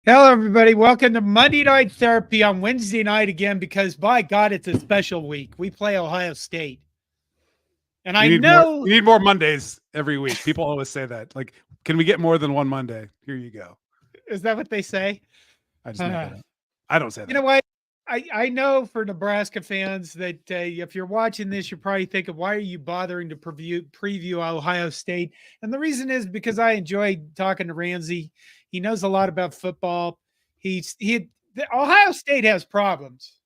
Hello, everybody. Welcome to Monday Night Therapy on Wednesday night again, because by God, it's a special week. We play Ohio State. And I know you need more Mondays every week. People always say that. Like, can we get more than one Monday? Here you go. is that what they say? I just make that up. I don't say that. You know what? I know for Nebraska fans that if you're watching this, you're probably thinking, why are you bothering to preview Ohio State? And the reason is because I enjoy talking to Ramzy. He knows a lot about football. Ohio State has problems,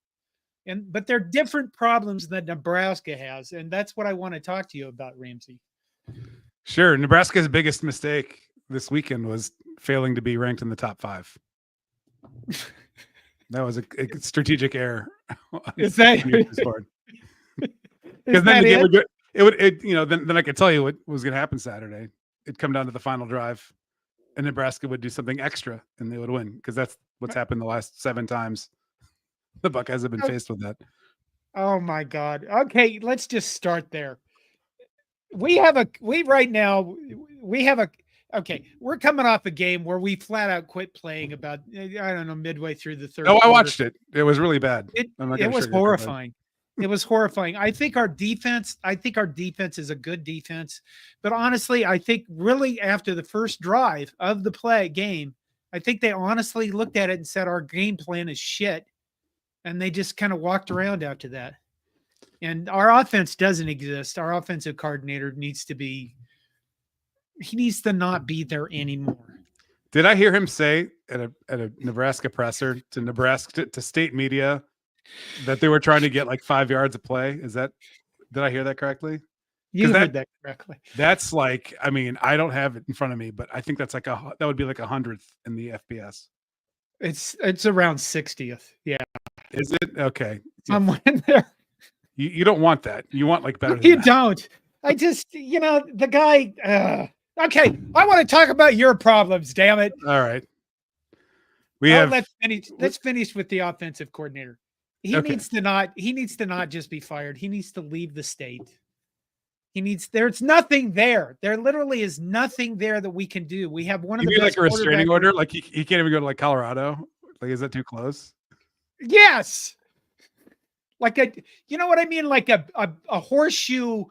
but they're different problems that Nebraska has, and that's what I want to talk to you about, Ramzy. Sure. Nebraska's biggest mistake this weekend was failing to be ranked in the top 5. That was a strategic error. Is that because then the game would go, then I could tell you what was going to happen Saturday. It'd come down to the final drive, and Nebraska would do something extra, and they would win, because that's what's happened the last 7 times the Buckeyes have been faced with that. Oh my God. Okay, let's just start there. We're coming off a game where we flat out quit playing about, I don't know, midway through the third. Oh, I watched it. It was really bad. It was horrifying. It was horrifying. I think our defense is a good defense, but honestly, I think really after the first drive of the game, I think they honestly looked at it and said, our game plan is shit. And they just kind of walked around after that. And our offense doesn't exist. Our offensive coordinator needs to not be there anymore. Did I hear him say at a Nebraska presser to state media that they were trying to get like 5 yards of play? Did I hear that correctly? You heard that correctly. That's like, I mean, I don't have it in front of me, but I think that would be like 100th in the FBS. It's around 60th. Yeah. Is it? Okay. Somewhere in there. You don't want that. You want like better than you that. Don't. I just, the guy, okay, I want to talk about your problems, damn it. All right. Let's finish with the offensive coordinator. He needs to not just be fired. He needs to leave the state. There's nothing there. There literally is nothing there that we can do. We have one of the best, like a restraining order. Like he can't even go to like Colorado. Like, is that too close? Yes. Like you know what I mean? Like a horseshoe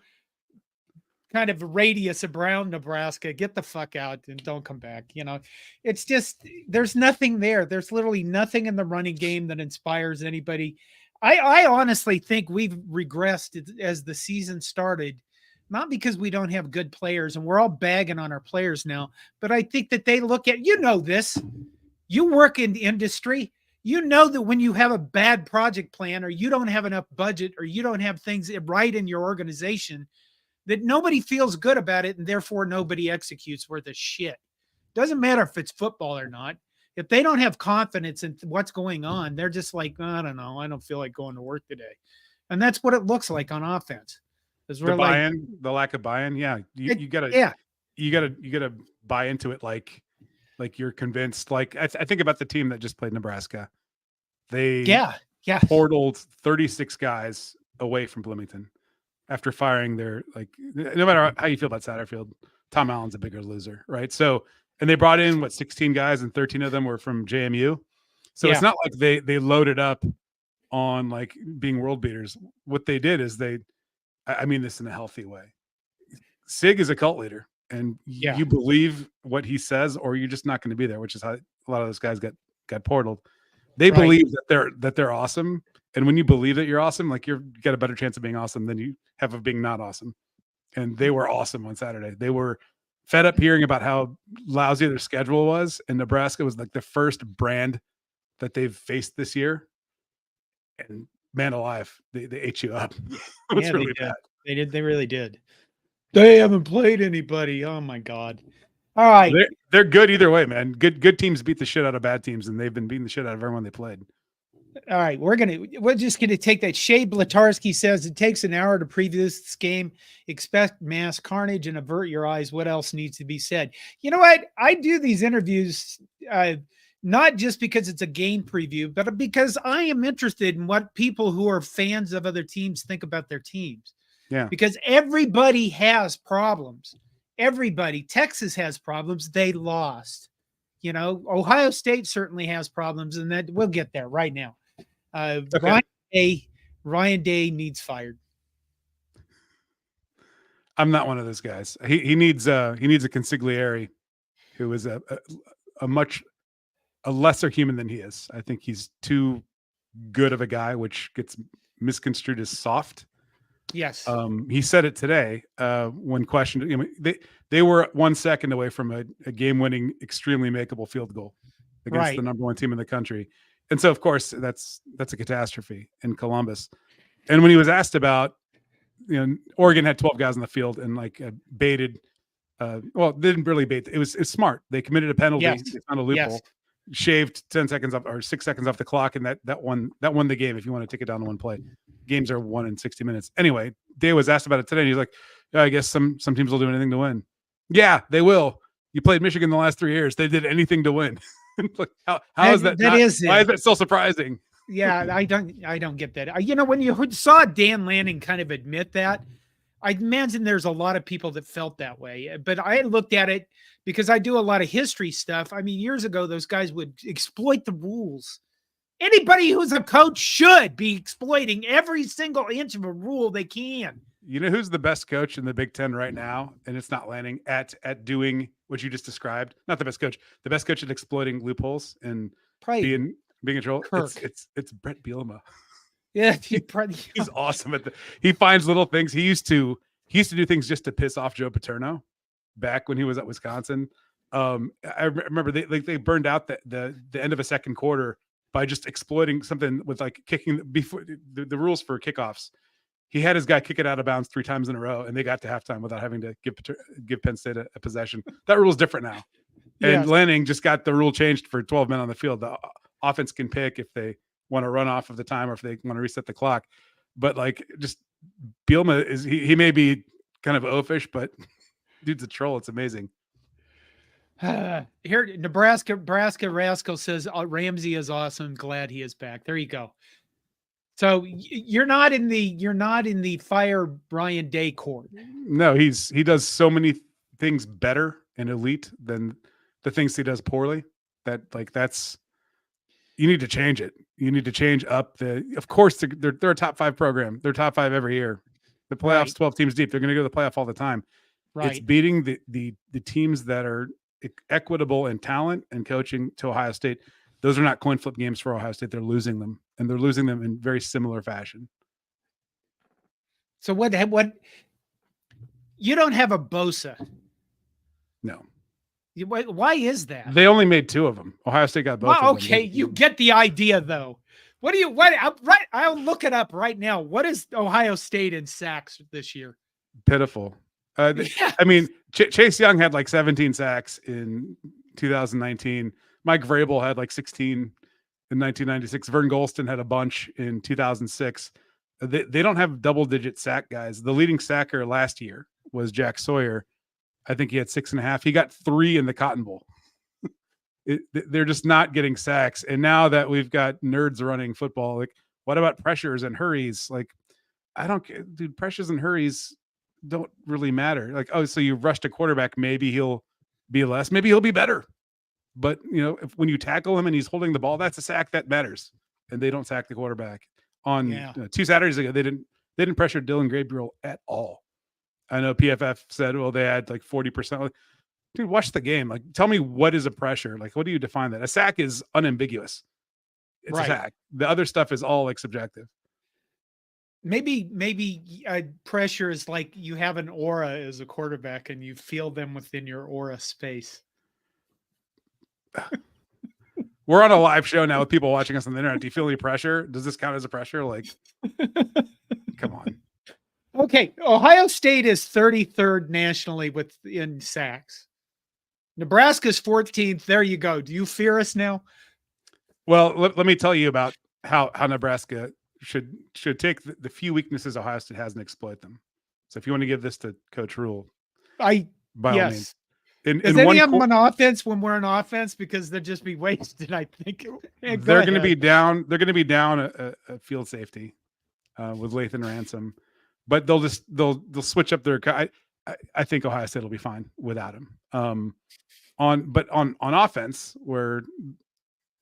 kind of radius around Nebraska. Get the fuck out and don't come back. It's just, there's nothing there. There's literally nothing in the running game that inspires anybody. I honestly think we've regressed as the season started, not because we don't have good players and we're all bagging on our players now, but I think that they look at, this, you work in the industry, that when you have a bad project plan, or you don't have enough budget, or you don't have things right in your organization, that nobody feels good about it, and therefore nobody executes worth a shit. Doesn't matter if it's football or not. If they don't have confidence in what's going on, they're just like, I don't know, I don't feel like going to work today. And that's what it looks like on offense. The buy-in, the lack of buy-in. Yeah. You gotta buy into it. Like you're convinced. Like I think about the team that just played Nebraska. They portaled 36 guys away from Bloomington after firing their, like, no matter how you feel about Satterfield, Tom Allen's a bigger loser, right? So, and they brought in 16 guys, and 13 of them were from JMU. So it's not like they loaded up on like being world beaters. What they did is I mean this in a healthy way. Sig is a cult leader, and you believe what he says, or you're just not going to be there, which is how a lot of those guys got portaled. They believe that they're awesome. And when you believe that you're awesome, like you got a better chance of being awesome than you have of being not awesome. And they were awesome on Saturday. They were fed up hearing about how lousy their schedule was. And Nebraska was like the first brand that they've faced this year. And man alive, they ate you up. It's really bad. They did. They really did. They haven't played anybody. Oh my God. All right. They're good either way, man. Good teams beat the shit out of bad teams, and they've been beating the shit out of everyone they played. All right, we're just gonna take that. Shay Blatarski says it takes an hour to preview this game. Expect mass carnage and avert your eyes. What else needs to be said? You know what? I do these interviews not just because it's a game preview, but because I am interested in what people who are fans of other teams think about their teams. Yeah. Because everybody has problems. Everybody. Texas has problems. They lost. You know, Ohio State certainly has problems, and that we'll get there right now. Okay. Ryan Day needs fired. I'm not one of those guys. He needs a consigliere who is a much lesser human than he is. I think he's too good of a guy, which gets misconstrued as soft. Yes. He said it today when questioned. You know, they were 1 second away from a game-winning, extremely makeable field goal against the number one team in the country, and so of course that's a catastrophe in Columbus. And when he was asked about, you know, Oregon had 12 guys on the field and like baited. Well, they didn't really bait. It was smart. They committed a penalty. Yes. They found a loophole. Yes. Shaved 10 seconds off or 6 seconds off the clock, and that won the game. If you want to take it down to one play, games are won in 60 minutes. Anyway, Day was asked about it today, and he's like, "I guess some teams will do anything to win." Yeah, they will. You played Michigan the last 3 years; they did anything to win. Like, how is that? Why is that so surprising? Yeah, I don't get that. You know, when you saw Dan Lanning kind of admit that, I imagine there's a lot of people that felt that way. But I looked at it because I do a lot of history stuff. I mean, years ago, those guys would exploit the rules. Anybody who's a coach should be exploiting every single inch of a rule they can. You know who's the best coach in the Big Ten right now? And it's not Lanning at doing what you just described. Not the best coach. The best coach at exploiting loopholes and being in control. It's Brett Bielema. Yeah, he's awesome at he finds little things. He used to do things just to piss off Joe Paterno back when he was at Wisconsin. I remember they burned out the end of a second quarter by just exploiting something with like kicking before the rules for kickoffs. He had his guy kick it out of bounds 3 times in a row, and they got to halftime without having to give Penn State a possession. That rule is different now. And Lanning just got the rule changed for 12 men on the field. The offense can pick if they want to run off of the time or if they want to reset the clock. But like, just Bielema is he may be kind of oafish, but dude's a troll. It's amazing. Here, Nebraska Rascal says Ramzy is awesome. Glad he is back. There you go. So you're not in the fire Brian Day court. No, he does so many things better and elite than the things he does poorly. That's you need to change it. You need to change up of course they're a top 5 program. They're top 5 every year. The playoffs, 12 teams deep. They're going to go to the playoff all the time. Right. It's beating the teams that are equitable in talent and coaching to Ohio State. Those are not coin flip games for Ohio State. They're losing them, and they're losing them in very similar fashion. So what you don't have a Bosa? No. Why is that? They only made 2 of them. Ohio State got both. Well, okay, you get the idea though. I'll look it up right now. What is Ohio State in sacks this year? Pitiful. I mean, Chase Young had like 17 sacks in 2019. Mike Vrabel had like 16 in 1996. Vern Golston had a bunch in 2006. They don't have double-digit sack guys. The leading sacker last year was Jack Sawyer. I think he had 6.5. He got 3 in the Cotton Bowl. They're just not getting sacks. And now that we've got nerds running football, like, what about pressures and hurries? Like, I don't care, dude. Pressures and hurries don't really matter. Like, oh, so you rushed a quarterback, maybe he'll be less, maybe he'll be better. But you know, when you tackle him and he's holding the ball, that's a sack that matters. And they don't sack the quarterback. On 2 Saturdays ago, they didn't pressure Dylan Gabriel at all. I know PFF said, well, they had like 40%. Like, dude, watch the game. Like, tell me what is a pressure? Like, what do you define that? A sack is unambiguous. It's a sack. The other stuff is all like subjective. Maybe pressure is like you have an aura as a quarterback and you feel them within your aura space. We're on a live show now with people watching us on the internet. Do you feel any pressure? Does this count as a pressure? Like, come on. Okay, Ohio State is 33rd nationally in sacks. Nebraska's 14th. There you go. Do you fear us now? Well, let me tell you about how Nebraska should take the few weaknesses Ohio State has and exploit them. So if you want to give this to Coach Rule, by all means. Is any of them on offense when we're on offense? Because they'd just be wasted, I think. They're going to be down. They're going to be down a field safety with Lathan Ransom, but they'll switch up their. I think Ohio State will be fine without him. On offense, where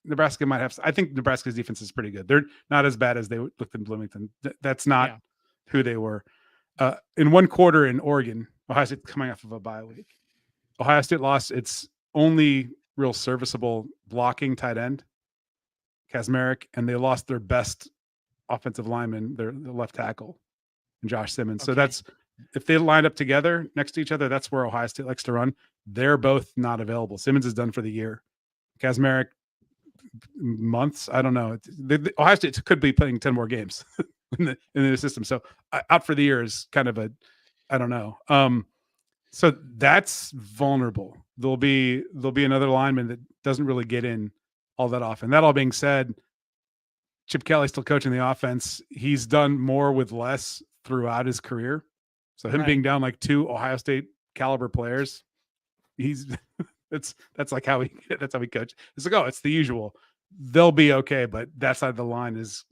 Nebraska might have, I think Nebraska's defense is pretty good. They're not as bad as they looked in Bloomington. That's not who they were. In one quarter in Oregon, Ohio State coming off of a bye week, Ohio State lost its only real serviceable blocking tight end, Kazmarek, and they lost their best offensive lineman, their left tackle, and Josh Simmons. So that's, if they lined up together next to each other, that's where Ohio State likes to run. They're both not available. Simmons is done for the year. Kazmarek, months. I don't know. Ohio State could be playing 10 more games in the system. So out for the year is kind of a, I don't know. So that's vulnerable. There'll be another lineman that doesn't really get in all that often. That all being said, Chip Kelly's still coaching the offense. He's done more with less throughout his career. So him being down like 2 Ohio State caliber players, that's like how he coached. It's like, oh, it's the usual. They'll be okay, but that side of the line is,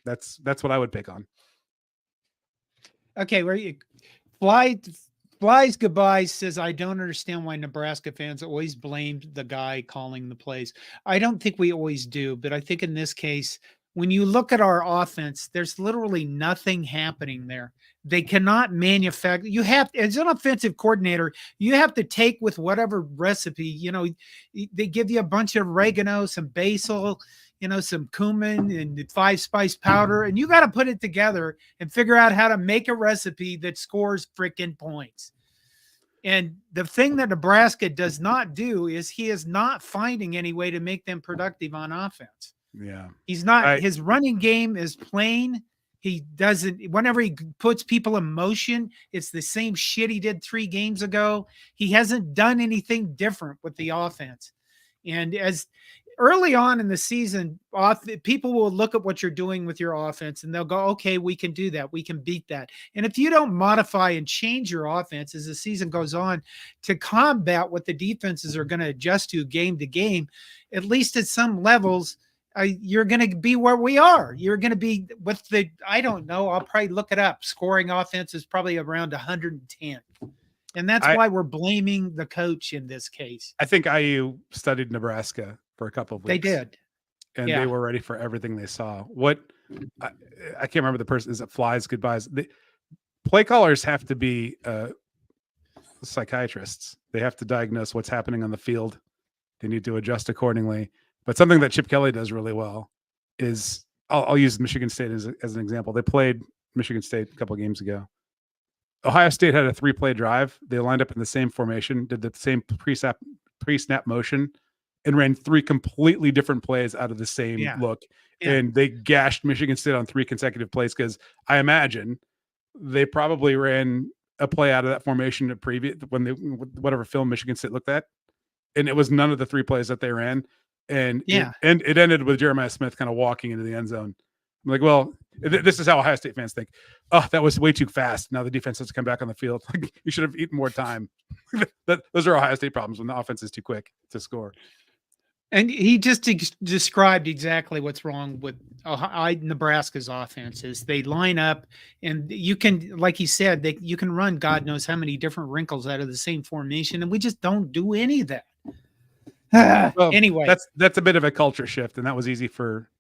that's what I would pick on. Okay, where you Flies Goodbye says, I don't understand why Nebraska fans always blamed the guy calling the plays. I don't think we always do, but I think in this case, when you look at our offense, there's literally nothing happening there. They cannot manufacture. You have, as an offensive coordinator, you have to take with whatever recipe, they give you a bunch of oregano, some basil, some cumin and 5-spice powder, and you got to put it together and figure out how to make a recipe that scores freaking points. And the thing that Nebraska does not do is he is not finding any way to make them productive on offense. Yeah. He's not, his running game is plain. He doesn't, whenever he puts people in motion, it's the same shit he did 3 games ago. He hasn't done anything different with the offense. And as early on in the season, people will look at what you're doing with your offense and they'll go, okay, we can do that. We can beat that. And if you don't modify and change your offense as the season goes on to combat what the defenses are going to adjust to game, at least at some levels, you're going to be where we are. You're going to be with the, I don't know, I'll probably look it up. Scoring offense is probably around 110. And that's why we're blaming the coach in this case. I think IU studied Nebraska for a couple of weeks. They did. And they were ready for everything they saw. I can't remember the person. Is it Flies Goodbyes? The play callers have to be psychiatrists. They have to diagnose what's happening on the field. They need to adjust accordingly. But something that Chip Kelly does really well is, I'll use Michigan State as an example. They played Michigan State a couple of games ago. Ohio State had a 3-play drive. They lined up in the same formation, did the same pre-snap motion, and ran 3 completely different plays out of the same look. Yeah. And they gashed Michigan State on 3 consecutive plays because I imagine they probably ran a play out of that formation whatever film Michigan State looked at. And it was none of the 3 plays that they ran. And it ended with Jeremiah Smith kind of walking into the end zone. I'm like, well, this is how Ohio State fans think. Oh, that was way too fast. Now the defense has to come back on the field. You should have eaten more time. Those are Ohio State problems when the offense is too quick to score. And he just described exactly what's wrong with Nebraska's offenses. They line up, and you can, like he said, you can run God knows how many different wrinkles out of the same formation, and we just don't do any of that. Well, anyway, that's a bit of a culture shift, and that was easy for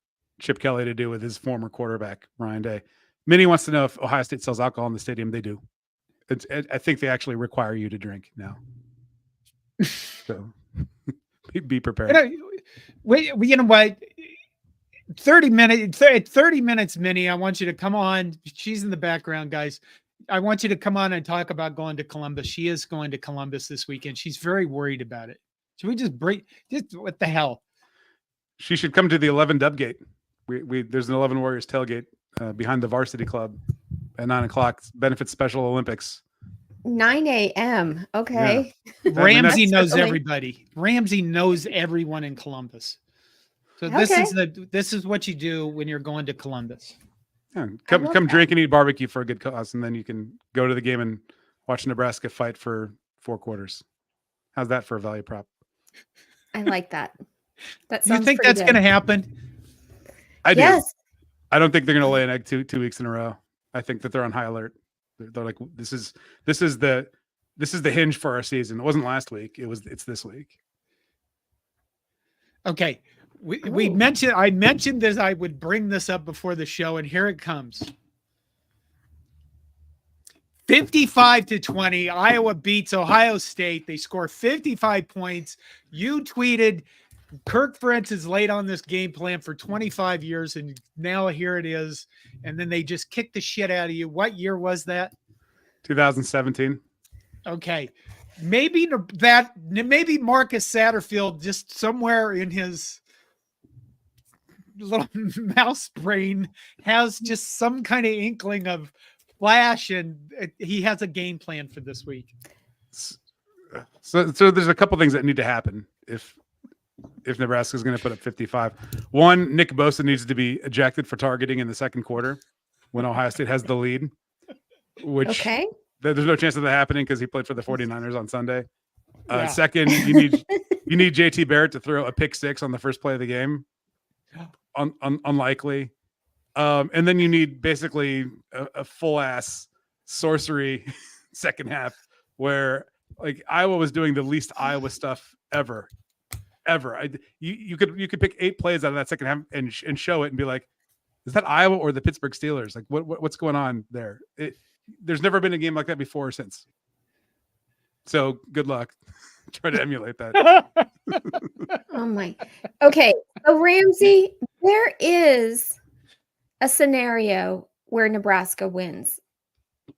Chip Kelly to do with his former quarterback, Ryan Day. Minnie wants to know if Ohio State sells alcohol in the stadium. They do. I think they actually require you to drink now. So be prepared. You know what? 30 minutes, Minnie. I want you to come on. She's in the background, guys. I want you to come on and talk about going to Columbus. She is going to Columbus this weekend. She's very worried about it. Should we just what the hell? She should come to the 11 Dubgate. There's an 11 Warriors tailgate behind the Varsity Club at 9:00. Benefits Special Olympics. 9 a.m. Okay. Yeah. Ramzy knows everybody. Ramzy knows everyone in Columbus. So this is what you do when you're going to Columbus. Yeah, come drink and eat barbecue for a good cause, and then you can go to the game and watch Nebraska fight for 4 quarters. How's that for a value prop? I like that. That sounds. You think that's going to happen? I do. Yes. I don't think they're going to lay an egg two weeks in a row. I think that they're on high alert. They're like, this is the hinge for our season. It wasn't last week. It's this week. Okay. I mentioned this. I would bring this up before the show, and here it comes. 55-20. Iowa beats Ohio State. They score 55 points. You tweeted, Kirk Ferentz is late on this game plan for 25 years, and now here it is. And then they just kicked the shit out of you. What year was that? 2017. Okay. Maybe Marcus Satterfield just somewhere in his little mouse brain has just some kind of inkling of flash, and he has a game plan for this week. So there's a couple things that need to happen if Nebraska is going to put up 55. One, Nick Bosa needs to be ejected for targeting in the second quarter when Ohio State has the lead, which there's no chance of that happening because he played for the 49ers on Sunday. Second, you need JT Barrett to throw a pick six on the first play of the game. Unlikely. And then you need basically a full ass sorcery second half where like Iowa was doing the least Iowa stuff ever. You could pick 8 plays out of that second half and show it and be like, is that Iowa or the Pittsburgh Steelers? Like what's going on there? There's never been a game like that before or since. So good luck. Try to emulate that. Oh my. Okay. So Ramzy, there is a scenario where Nebraska wins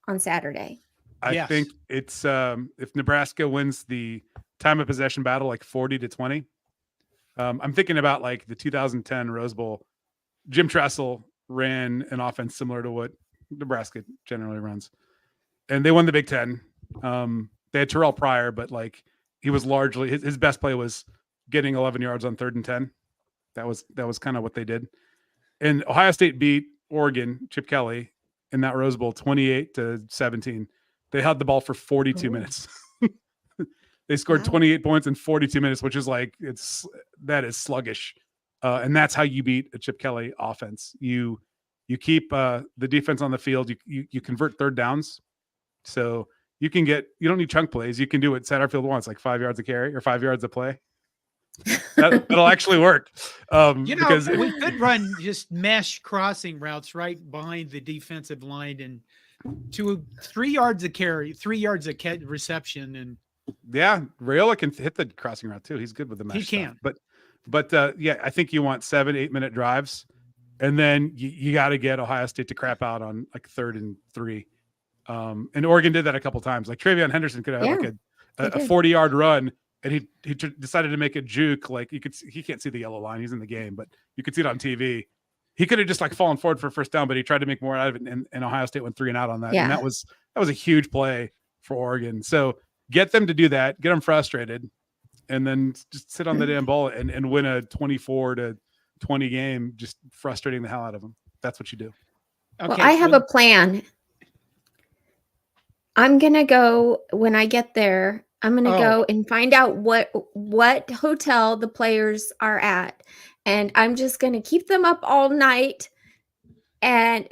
on Saturday. I think it's if Nebraska wins the time of possession battle like 40-20. I'm thinking about like the 2010 Rose Bowl. Jim Tressel ran an offense similar to what Nebraska generally runs, and they won the Big Ten. They had Terrell Pryor, but like he was largely his best play was getting 11 yards on 3rd and 10. That was kind of what they did. And Ohio State beat Oregon, Chip Kelly, in that Rose Bowl 28-17. They held the ball for 42 minutes. They scored 28 points in 42 minutes, which is like that is sluggish. And that's how you beat a Chip Kelly offense. You keep the defense on the field. You convert third downs. So you don't need chunk plays. You can do what Satterfield wants, like 5 yards a carry or 5 yards a play. That'll actually work. Because we could run just mesh crossing routes right behind the defensive line and 3 yards a carry, 3 yards a reception. And yeah, Raiola can hit the crossing route too. He's good with the mesh. He can. Stuff. But I think you want 7-8 minute drives, and then you got to get Ohio State to crap out on like 3rd and 3. And Oregon did that a couple times. Like Travion Henderson could have like a 40-yard run, and he decided to make a juke. Like he can't see the yellow line. He's in the game, but you could see it on TV. He could have just like fallen forward for first down, but he tried to make more out of it, and Ohio State went 3 and out on that. Yeah. And that was a huge play for Oregon. So get them to do that, get them frustrated, and then just sit on the damn ball and win a 24-20 game, just frustrating the hell out of them. That's what you do. Okay, well, I have a plan. I'm going to go when I get there. I'm going to go and find out what hotel the players are at. And I'm just going to keep them up all night and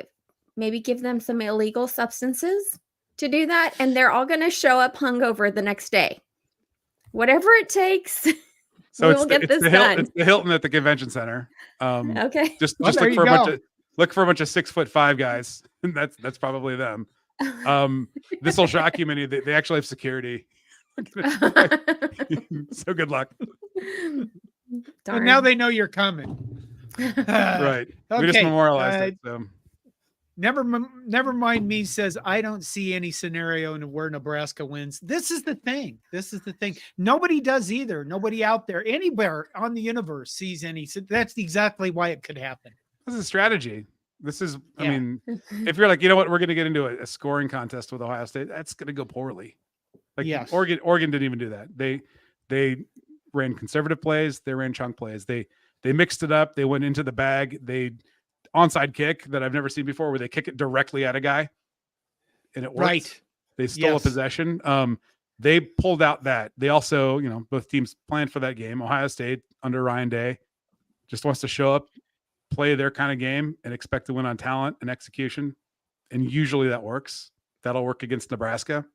maybe give them some illegal substances to do that. And they're all going to show up hungover the next day. Whatever it takes. So we'll get this done. It's the Hilton at the convention center. Okay. Just look for a bunch of 6'5" guys. That's probably them. This will shock you, many. They actually have security. So good luck. Darn. And now they know you're coming. Right. Okay. We just memorialized it. So. Never mind me says, I don't see any scenario in where Nebraska wins. This is the thing. Nobody does either. Nobody out there, anywhere on the universe sees any. So that's exactly why it could happen. This is a strategy. This is, I mean, if you're like, you know what, we're going to get into a scoring contest with Ohio State, that's going to go poorly. Like Oregon didn't even do that. They ran conservative plays. They ran chunk plays. They mixed it up. They went into the bag. They onside kick that I've never seen before, where they kick it directly at a guy, and it worked. Right. They stole a possession. They pulled out that. They also, both teams planned for that game. Ohio State under Ryan Day just wants to show up, play their kind of game, and expect to win on talent and execution. And usually that works. that'll work against Nebraska.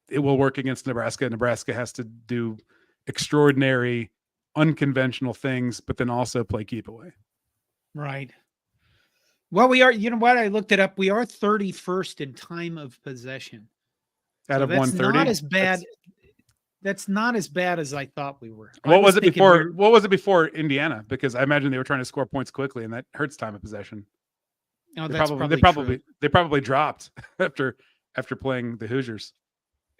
It will work against Nebraska. Nebraska has to do extraordinary, unconventional things, but then also play keep away. Right. Well, we are, you know what? I looked it up. We are 31st in time of possession. Out of 130. Not as bad. That's not as bad as I thought we were. What was it before? What was it before Indiana? Because I imagine they were trying to score points quickly, and that hurts time of possession. Oh, they probably dropped after playing the Hoosiers.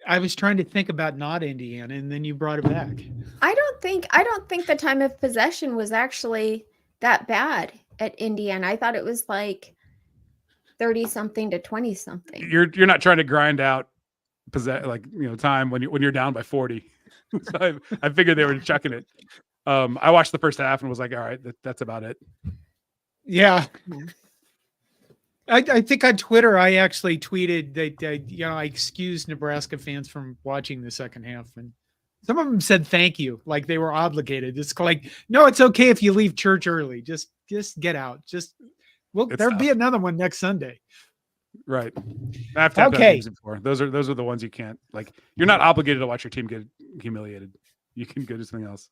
I was trying to think about not Indiana, and then you brought it back. I don't think the time of possession was actually that bad at Indiana. I thought it was like 30 something to 20 something. You're not trying to grind out time when you're down by 40. So I figured they were chucking it. I watched the first half and was like, all right, that's about it. Yeah. I think on Twitter I actually tweeted that I excused Nebraska fans from watching the second half, and some of them said thank you, like they were obligated. It's like, no, it's okay if you leave church early. Just get out. There'll be another one next Sunday. Right. Okay. Those are the ones you can't, like, you're not obligated to watch your team get humiliated. You can go do something else.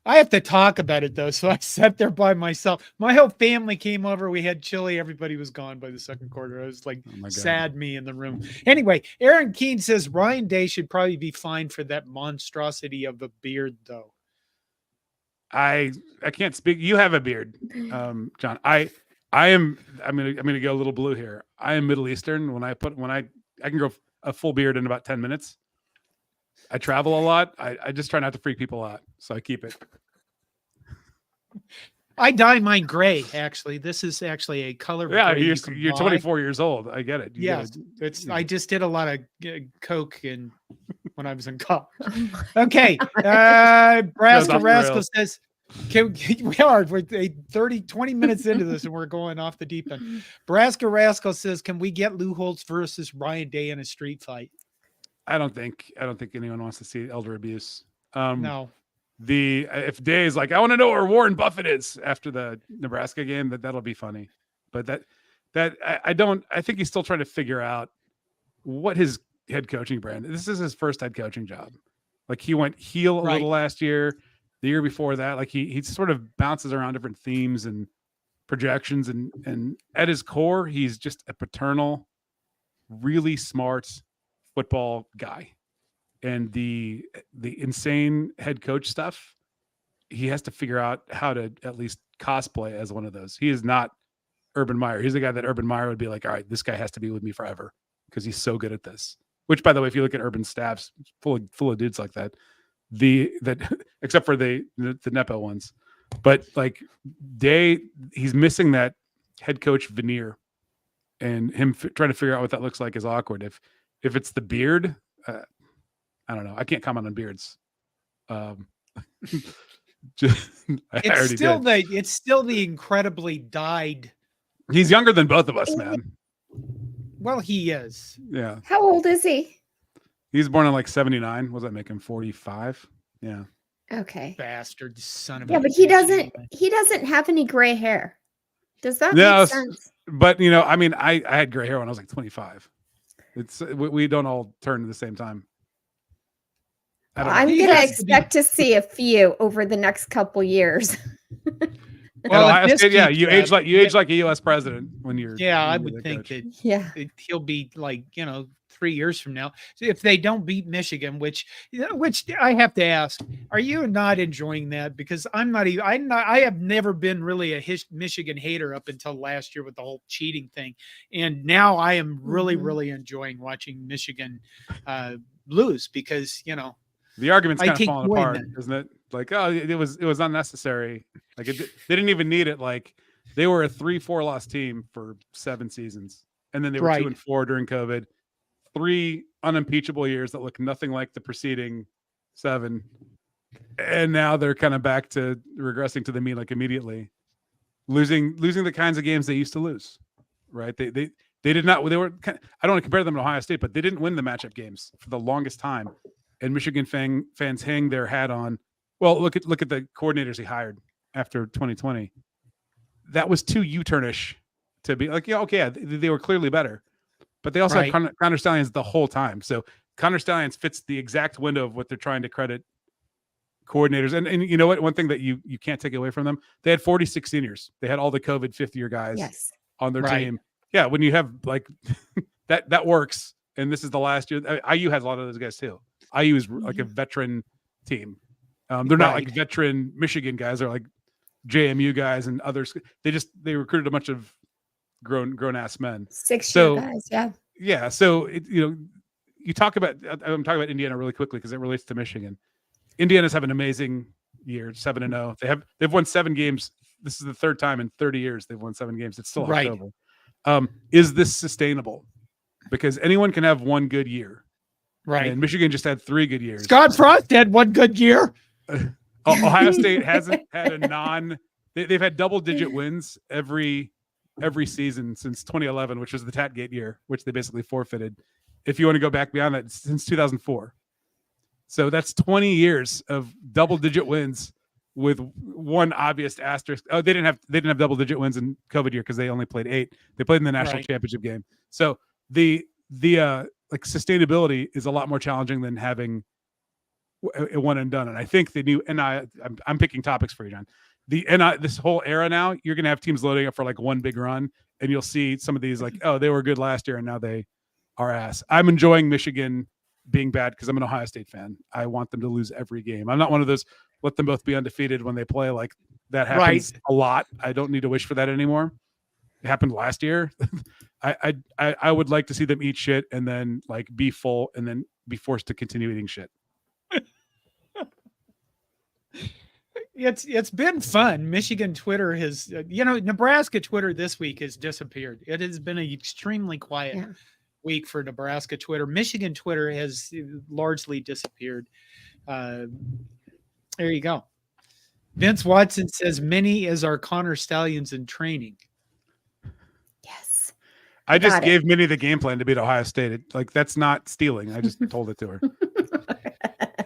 I have to talk about it though, so I sat there by myself. My whole family came over. We had chili. Everybody was gone by the second quarter. I was like, sad me in the room. Anyway, Aaron Keene says Ryan Day should probably be fined for that monstrosity of a beard, though. I can't speak. You have a beard, John. I'm gonna go a little blue here. I am Middle Eastern. When I can grow a full beard in about 10 minutes. I travel a lot. I just try not to freak people out, so I keep it. I dye mine gray. Actually, this is actually a color. Yeah, you're 24 years old. I get it. I just did a lot of coke when I was in college. Okay, Nebraska Rascal says, we're 20 minutes into this and we're going off the deep end. Nebraska Rascal says, can we get Lou Holtz versus Ryan Day in a street fight? I don't think anyone wants to see elder abuse. No. If Day is like, I want to know where Warren Buffett is after the Nebraska game, that'll be funny. But I think he's still trying to figure out what his head coaching brand. This is his first head coaching job. Like, he went heel a little last year, the year before that. Like, he sort of bounces around different themes and projections, and at his core, he's just a paternal, really smart football guy. And the insane head coach stuff, he has to figure out how to at least cosplay as one of those. He is not Urban Meyer. He's the guy that Urban Meyer would be like, all right, this guy has to be with me forever because he's so good at this. Which, by the way, if you look at Urban staffs, full of dudes like that, except for the Nepo ones. But like Day, he's missing that head coach veneer, and him trying to figure out what that looks like is awkward. If it's the beard, I don't know. I can't comment on beards. It's still the incredibly dyed. He's younger than both of us, man. Well, he is. Yeah. How old is he? He's born in like 79. What does that make him? 45? Yeah. Okay. Bastard son of a. Yeah, but he doesn't have any gray hair. Does that make sense? But I had gray hair when I was like 25. We don't all turn at the same time. I'm going to expect to see a few over the next couple years. Well, you age like a U.S. president when you're. Yeah, I would think that. Yeah, he'll be like 3 years from now, if they don't beat Michigan, which I have to ask, are you not enjoying that? Because I have never been really a Michigan hater up until last year with the whole cheating thing, and now I am really enjoying watching Michigan lose because the argument's kind of falling apart, isn't it? Like, oh, it was unnecessary. Like, they didn't even need it. Like, they were a 3-4 loss team for 7 seasons, and then they were 2-4 during COVID. 3 unimpeachable years that look nothing like the preceding 7, and now they're kind of back to regressing to the mean, like, immediately, losing the kinds of games they used to lose. Right? They did not. They were. I don't want to compare them to Ohio State, but they didn't win the matchup games for the longest time. And Michigan fans hang their hat on. Well, look at the coordinators he hired after 2020. That was too U-turnish to be like, yeah, okay, they were clearly better, but they also had Connor Stallions the whole time. So Connor Stallions fits the exact window of what they're trying to credit coordinators. And you know what? One thing that you can't take away from them, they had 46 seniors. They had all the COVID fifth-year guys on their team. Yeah, when you have like that works. And this is the last year. IU has a lot of those guys too. IU is like a veteran team. They're not like veteran Michigan guys. They're like JMU guys and others. They recruited a bunch of grown ass men. 6-year guys, yeah. Yeah. So you talk about. I'm talking about Indiana really quickly because it relates to Michigan. Indiana's having an amazing year, 7-0. They've won 7 games. This is the third time in 30 years they've won 7 games. It's still October. Is this sustainable? Because anyone can have one good year. Right. And Michigan just had 3 good years. Scott Frost had 1 good year. Ohio State hasn't had they've had double-digit wins every season since 2011, which was the Tatgate year, which they basically forfeited. If you want to go back beyond that, since 2004. So that's 20 years of double-digit wins with one obvious asterisk. Oh, they didn't have double-digit wins in COVID year because they only played 8. They played in the national championship game. So the like sustainability is a lot more challenging than having a one and done. And I think the new I'm picking topics for you, John. This whole era now, you're going to have teams loading up for like one big run, and you'll see some of these like, oh, they were good last year and now they are ass. I'm enjoying Michigan being bad because I'm an Ohio State fan. I want them to lose every game. I'm not one of those let them both be undefeated when they play. Like that happens a lot. I don't need to wish for that anymore. It happened last year. I would like to see them eat shit and then like be full and then be forced to continue eating shit. It's been fun. Michigan Twitter has, Nebraska Twitter this week has disappeared. It has been an extremely quiet week for Nebraska Twitter. Michigan Twitter has largely disappeared. There you go. Vince Watson says many as our Connor Stallions in training. Yes. I just gave Minnie the game plan to beat Ohio State. That's not stealing. I just told it to her.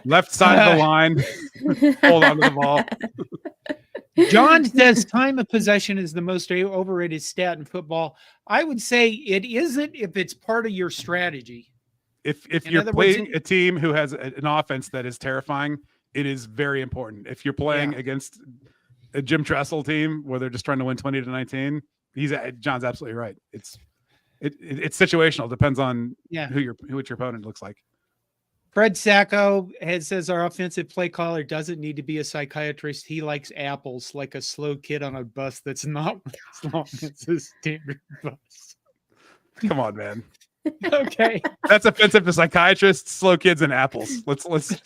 Left side of the line. Hold on to the ball. John says time of possession is the most overrated stat in football. I would say it isn't if it's part of your strategy. If you're playing a team who has an offense that is terrifying, it is very important. If you're playing against a Jim Tressel team where they're just trying to win 20-19, John's absolutely right. It's situational. It depends on what your opponent looks like. Fred Sacco says our offensive play caller doesn't need to be a psychiatrist. He likes apples, like a slow kid on a bus that's not as long as a standard bus. Come on, man. Okay. That's offensive to psychiatrists, slow kids, and apples. Let's okay.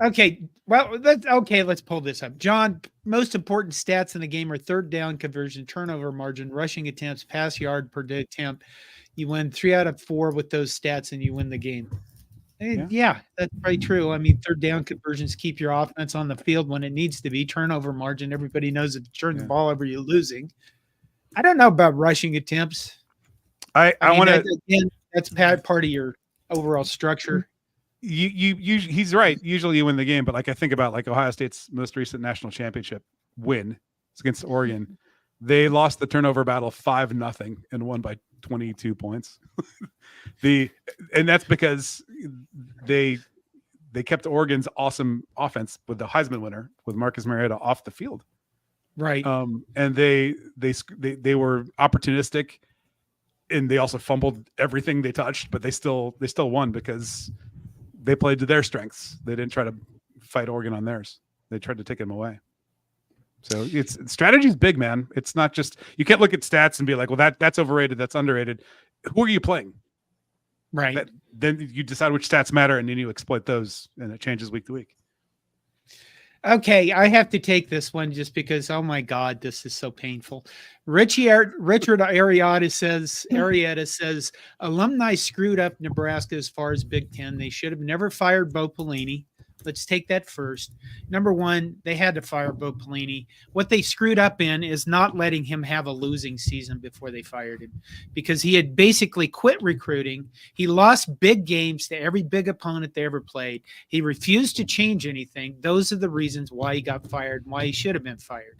Okay. Well, let's pull this up. John, most important stats in the game are third down conversion, turnover margin, rushing attempts, pass yard per attempt. You win 3 out of 4 with those stats and you win the game. Yeah, that's very true. I mean, third down conversions keep your offense on the field when it needs to be. Turnover margin, everybody knows if you turn the ball over, you're losing. I don't know about rushing attempts. I want to. That's part of your overall structure. He's right. Usually you win the game, but I think about Ohio State's most recent national championship win against Oregon. They lost the turnover battle 5-0 and won by 22 points. And that's because they kept Oregon's awesome offense with the Heisman winner with Marcus Mariota off the field. Right. And they were opportunistic, and they also fumbled everything they touched, but they still won because they played to their strengths. They didn't try to fight Oregon on theirs. They tried to take them away. So strategy is big, man. It's not just, you can't look at stats and be like, well, that's overrated, that's underrated. Who are you playing? Right. Then you decide which stats matter, and then you exploit those, and it changes week to week. Okay, I have to take this one just because, oh my God, this is so painful. Richard Arietta says, alumni screwed up Nebraska as far as Big Ten. They should have never fired Bo Pelini. Let's take that first. Number one, they had to fire Bo Pelini. What they screwed up in is not letting him have a losing season before they fired him, because he had basically quit recruiting. He lost big games to every big opponent they ever played. He refused to change anything. Those are the reasons why he got fired and why he should have been fired.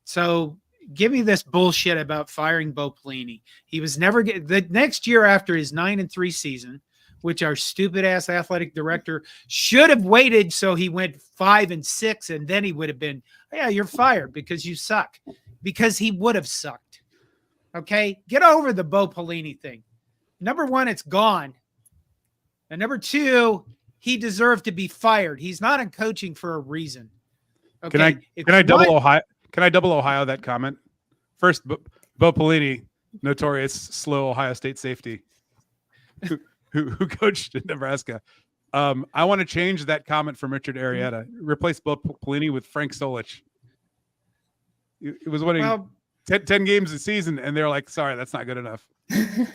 So give me this bullshit about firing Bo Pelini. He was never the next year after his 9-3 season, which our stupid ass athletic director should have waited so he went 5-6, and then he would have been, yeah, you're fired because you suck. Because he would have sucked. Okay, get over the Bo Pelini thing. Number one, it's gone. And number two, he deserved to be fired. He's not in coaching for a reason. Okay. Can I double Ohio? Can I double Ohio that comment? First, Bo Pelini, notorious slow Ohio State safety, who coached in Nebraska. I want to change that comment from Richard Arrieta. Replace Bo Pelini with Frank Solich. It was winning 10 games a season, and they're like, "Sorry, that's not good enough."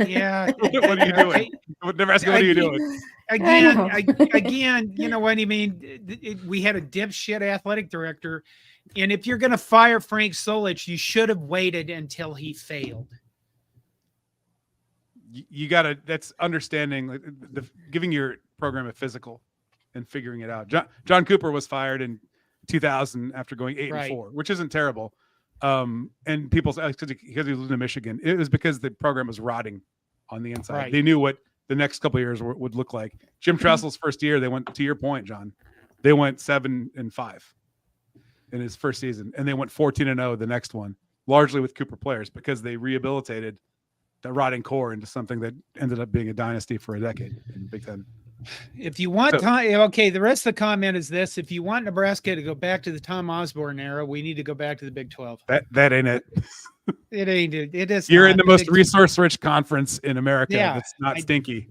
Yeah. What are you doing, Nebraska? What are you doing? Again, you know what I mean? We had a dipshit athletic director, and if you're going to fire Frank Solich, you should have waited until he failed. You got to, that's understanding, giving your program a physical and figuring it out. John Cooper was fired in 2000 after going 8-4, which isn't terrible. And people say because he was in Michigan, it was because the program was rotting on the inside. Right. They knew what the next couple of years would look like. Jim Tressel's first year, they went, to your point, John, they went 7-5 in his first season, and they went 14-0 the next one, largely with Cooper players because they rehabilitated the rotting core into something that ended up being a dynasty for a decade in the Big Ten. If you want the rest of the comment is this: if you want Nebraska to go back to the Tom Osborne era, we need to go back to the Big 12. That ain't it. It ain't it. It is. You're in the most resource-rich conference in America. Yeah, that's not stinky.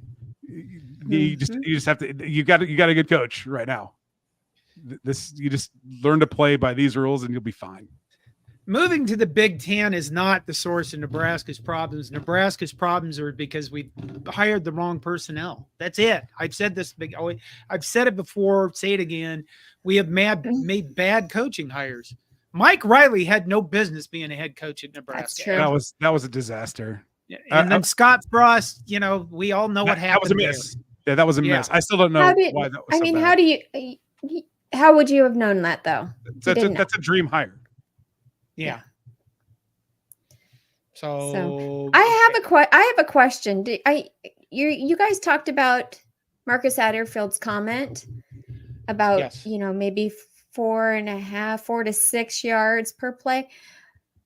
You just have to. You got a good coach right now. You just learn to play by these rules, and you'll be fine. Moving to the Big Ten is not the source of Nebraska's problems. Nebraska's problems are because we hired the wrong personnel. That's it. I've said this. I've said it before. Say it again. We have made bad coaching hires. Mike Riley had no business being a head coach at Nebraska. That's true. That was a disaster. And then Scott Frost. You know, we all know what happened. That was a miss. Yeah, that was a miss. I still don't know why that was. I mean, how would you have known that though? That's a dream hire. Yeah. So I have a question. You guys talked about Marcus Satterfield's comment about maybe 4 to 6 yards per play.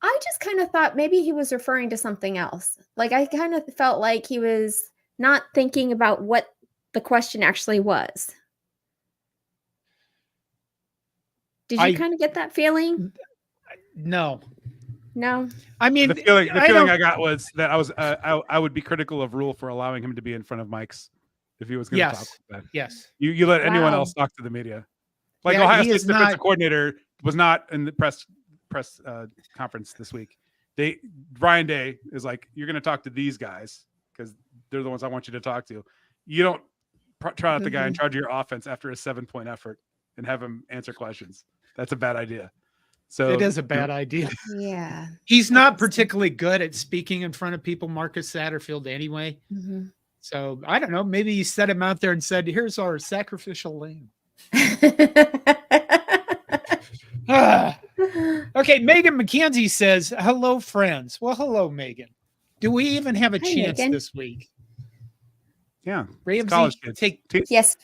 I just kind of thought maybe he was referring to something else. Like I kind of felt like he was not thinking about what the question actually was. Did you kind of get that feeling? No. I mean, the feeling I got was that I would be critical of Rule for allowing him to be in front of mics if he was going to talk like that. Yes. You let anyone else talk to the media. Like Ohio State's defensive coordinator was not in the press conference this week. Ryan Day is like, you're going to talk to these guys because they're the ones I want you to talk to. You don't try out the guy in charge of your offense after a 7-point effort and have him answer questions. That's a bad idea. So it is a bad idea. Yeah. He's not particularly good at speaking in front of people, Marcus Satterfield, anyway. Mm-hmm. So I don't know. Maybe you set him out there and said, here's our sacrificial lamb. Okay. Megan McKenzie says, hello, friends. Well, hello, Megan. Do we even have a chance this week? Yeah. Ramzy, college kids. Yes.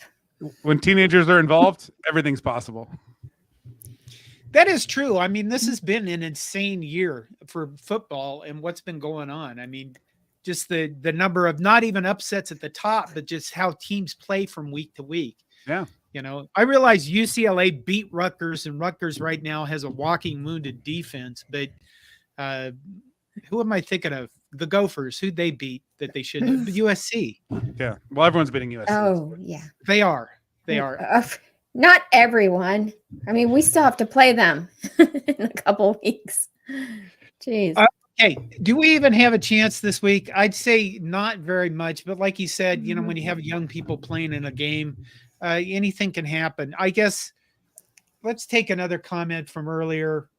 When teenagers are involved, everything's possible. That is true. I mean, this has been an insane year for football and what's been going on. I mean, just the number of not even upsets at the top, but just how teams play from week to week. Yeah. You know, I realize UCLA beat Rutgers, and Rutgers right now has a walking wounded defense. But who am I thinking of? The Gophers, who they beat that they should have? USC. Yeah. Well, everyone's beating USC. Oh, yeah. They are. Not everyone. I mean, we still have to play them in a couple of weeks. Jeez. Okay. Do we even have a chance this week? I'd say not very much. But like you said, you know, when you have young people playing in a game, anything can happen. I guess let's take another comment from earlier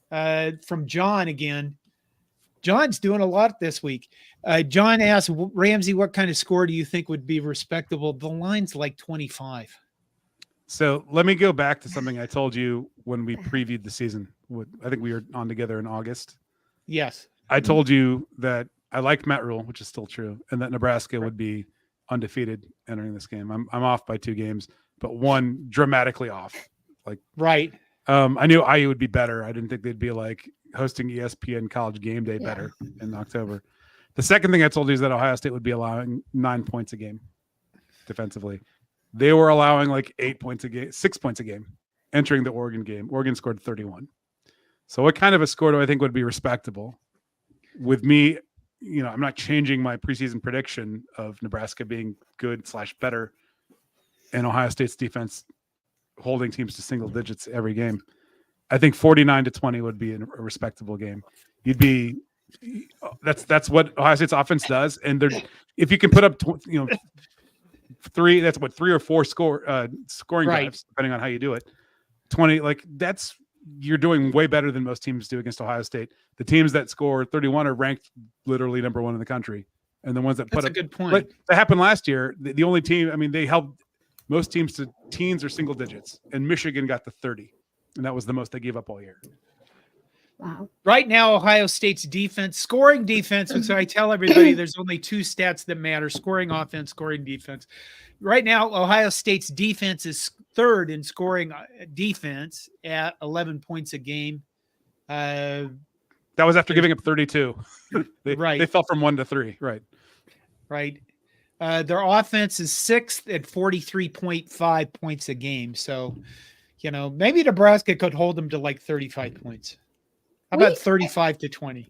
from John again. John's doing a lot this week. John asked, Ramzy, what kind of score do you think would be respectable? The line's like 25. So let me go back to something I told you when we previewed the season. I think we were on together in August. Yes. I told you that I liked Matt Rule, which is still true, and that Nebraska would be undefeated entering this game. I'm off by 2 games, but one dramatically off. Like right. I knew IU would be better. I didn't think they'd be like hosting ESPN College Game Day better in October. The second thing I told you is that Ohio State would be allowing 9 points a game defensively. They were allowing like 8 points a game, 6 points a game entering the Oregon game. Oregon scored 31. So what kind of a score do I think would be respectable? With me, I'm not changing my preseason prediction of Nebraska being good/better and Ohio State's defense holding teams to single digits every game. I think 49-20 would be a respectable game. That's what Ohio State's offense does. And if you can put up, 3, that's what 3 or 4 scoring drives, depending on how you do it. 20, you're doing way better than most teams do against Ohio State. The teams that score 31 are ranked literally number 1 in the country. And the ones that That's put a up, good point. but that happened last year. The only team, they held most teams to teens or single digits, and Michigan got to 30. And that was the most they gave up all year. Wow. Right now, Ohio State's scoring defense, and so I tell everybody there's only 2 stats that matter: scoring offense, scoring defense. Right now, Ohio State's defense is 3rd in scoring defense at 11 points a game. That was after giving up 32. They fell from 1 to 3. Right. Right. Their offense is 6th at 43.5 points a game. So, maybe Nebraska could hold them to like 35 points. How about 35-20?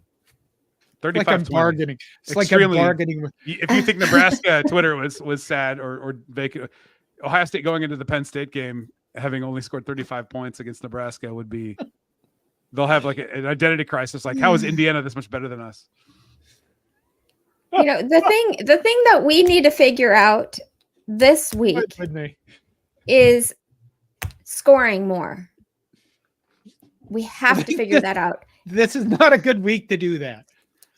35 like I'm bargaining. It's like I'm bargaining. If you think Nebraska Twitter was sad or vacant, Ohio State going into the Penn State game having only scored 35 points against Nebraska would be. They'll have like an identity crisis. Like, how is Indiana this much better than us? The thing that we need to figure out this week is scoring more. We have to figure that out. This is not a good week to do that.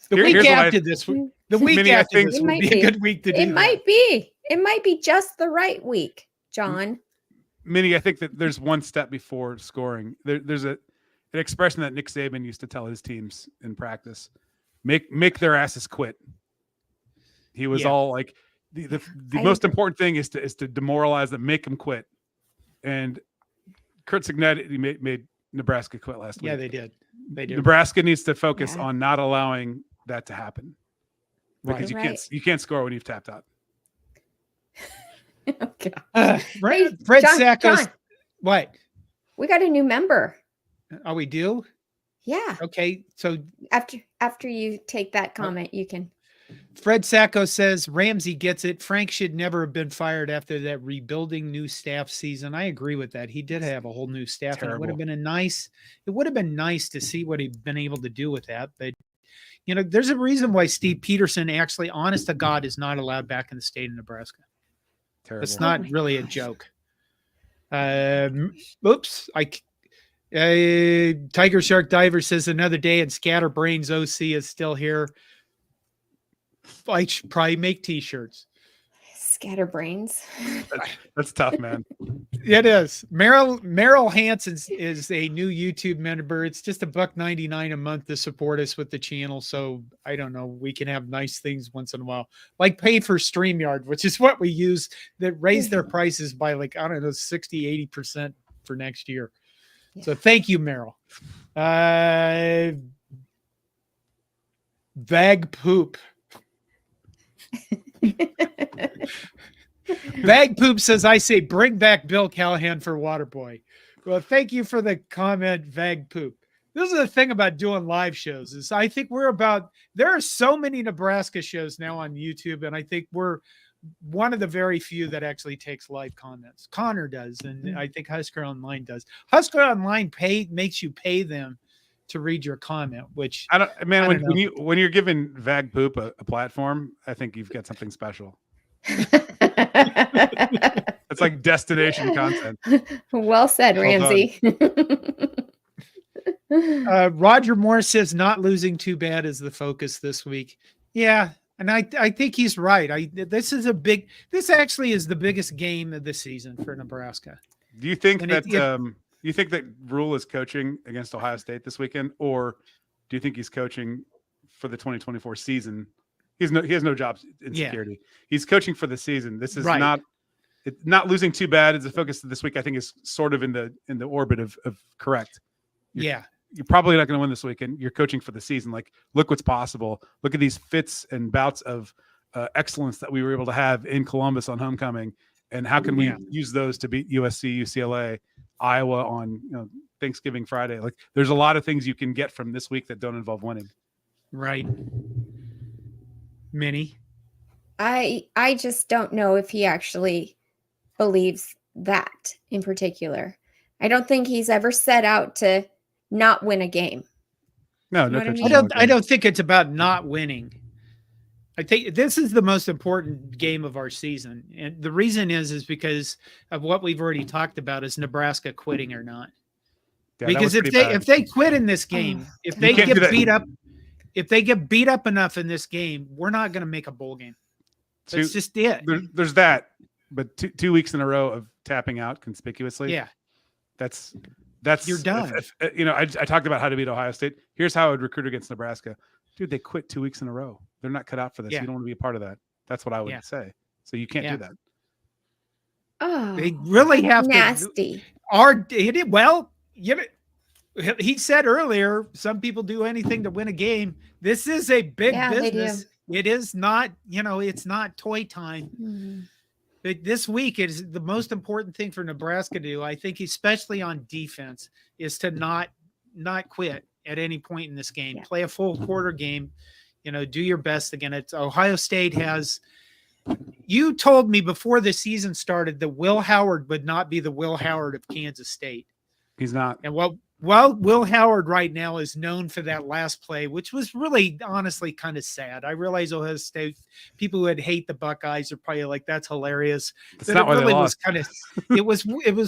The week after this would be a good week to do that. It might be. It might be just the right week, John. Minnie, I think that there's one step before scoring. There's an expression that Nick Saban used to tell his teams in practice: make their asses quit. He was all like, the most important thing is to demoralize them, make them quit. And Kurt Cignetti made Nebraska quit last week. Yeah, they did. Nebraska needs to focus on not allowing that to happen, because you can't score when you've tapped out. Okay. Fred John, Sackos. What? We got a new member. Oh, we do? Yeah. Okay. So after you take that comment, you can. Fred Sacco says Ramzy gets it. Frank should never have been fired after that rebuilding new staff season. I agree with that. He did have a whole new staff, and it would have been nice to see what he'd been able to do with that. But there's a reason why Steve Peterson actually, honest to God, is not allowed back in the state of Nebraska. Terrible. It's not really a joke. Oops. Tiger Shark Diver says another day and Scatterbrains OC is still here. I should probably make t-shirts. Scatterbrains. That's tough, man. It is. Merrill Hansen is a new YouTube member. It's just $1.99 a month to support us with the channel. So I don't know. We can have nice things once in a while, like pay for StreamYard, which is what we use, that raised their prices by 60-80% for next year. Yeah. So thank you, Merrill. Vag poop. Bag Poop says, I say bring back Bill Callahan for Waterboy. Well, thank you for the comment, Vag Poop. This is the thing about doing live shows is I think there are so many Nebraska shows now on YouTube, and I think we're one of the very few that actually takes live comments. Connor does, and I think Husker Online does. Husker Online makes you pay them to read your comment, which when you're giving Vag Poop a platform, I think you've got something special. It's like destination content. Well said, Ramzy. Roger Moore says not losing too bad is the focus this week. Yeah, and I think he's right. This actually is the biggest game of the season for Nebraska. Do you think you think that Rule is coaching against Ohio State this weekend, or do you think he's coaching for the 2024 season? He has no job insecurity. Yeah. He's coaching for the season. This is not losing too bad. It's the focus of this week. I think is sort of in the orbit of correct. You're probably not going to win this week, and you're coaching for the season. Like, look what's possible. Look at these fits and bouts of excellence that we were able to have in Columbus on homecoming, and how can we use those to beat USC, UCLA, Iowa on Thanksgiving Friday? Like, there's a lot of things you can get from this week that don't involve winning. Right. Minnie? I just don't know if he actually believes that in particular. I don't think he's ever set out to not win a game. No, You know no. what I mean? I don't think it's about not winning. I think this is the most important game of our season. And the reason is because of what we've already talked about, is Nebraska quitting or not. Yeah, because if they quit in this game, if they get beat up, if they get beat up enough in this game, we're not going to make a bowl game. That's just it. There's that, but 2 weeks in a row of tapping out conspicuously. Yeah, that's you're done. I talked about how to beat Ohio State. Here's how I would recruit against Nebraska. Dude, they quit 2 weeks in a row. They're not cut out for this. You don't want to be a part of that. That's what I would say. So you can't do that. Oh, they really have nasty. He said earlier, some people do anything to win a game. This is a big business. It is not, it's not toy time. Mm-hmm. But this week is the most important thing for Nebraska to do, I think, especially on defense, is to not quit at any point in this game. Yeah. Play a full quarter game, do your best again. It's Ohio State has. You told me before the season started that Will Howard would not be the Will Howard of Kansas State. He's not. And Will Howard right now is known for that last play, which was really honestly kind of sad. I realize Ohio State people who would hate the Buckeyes are probably like, that's hilarious. That's not why they lost. It was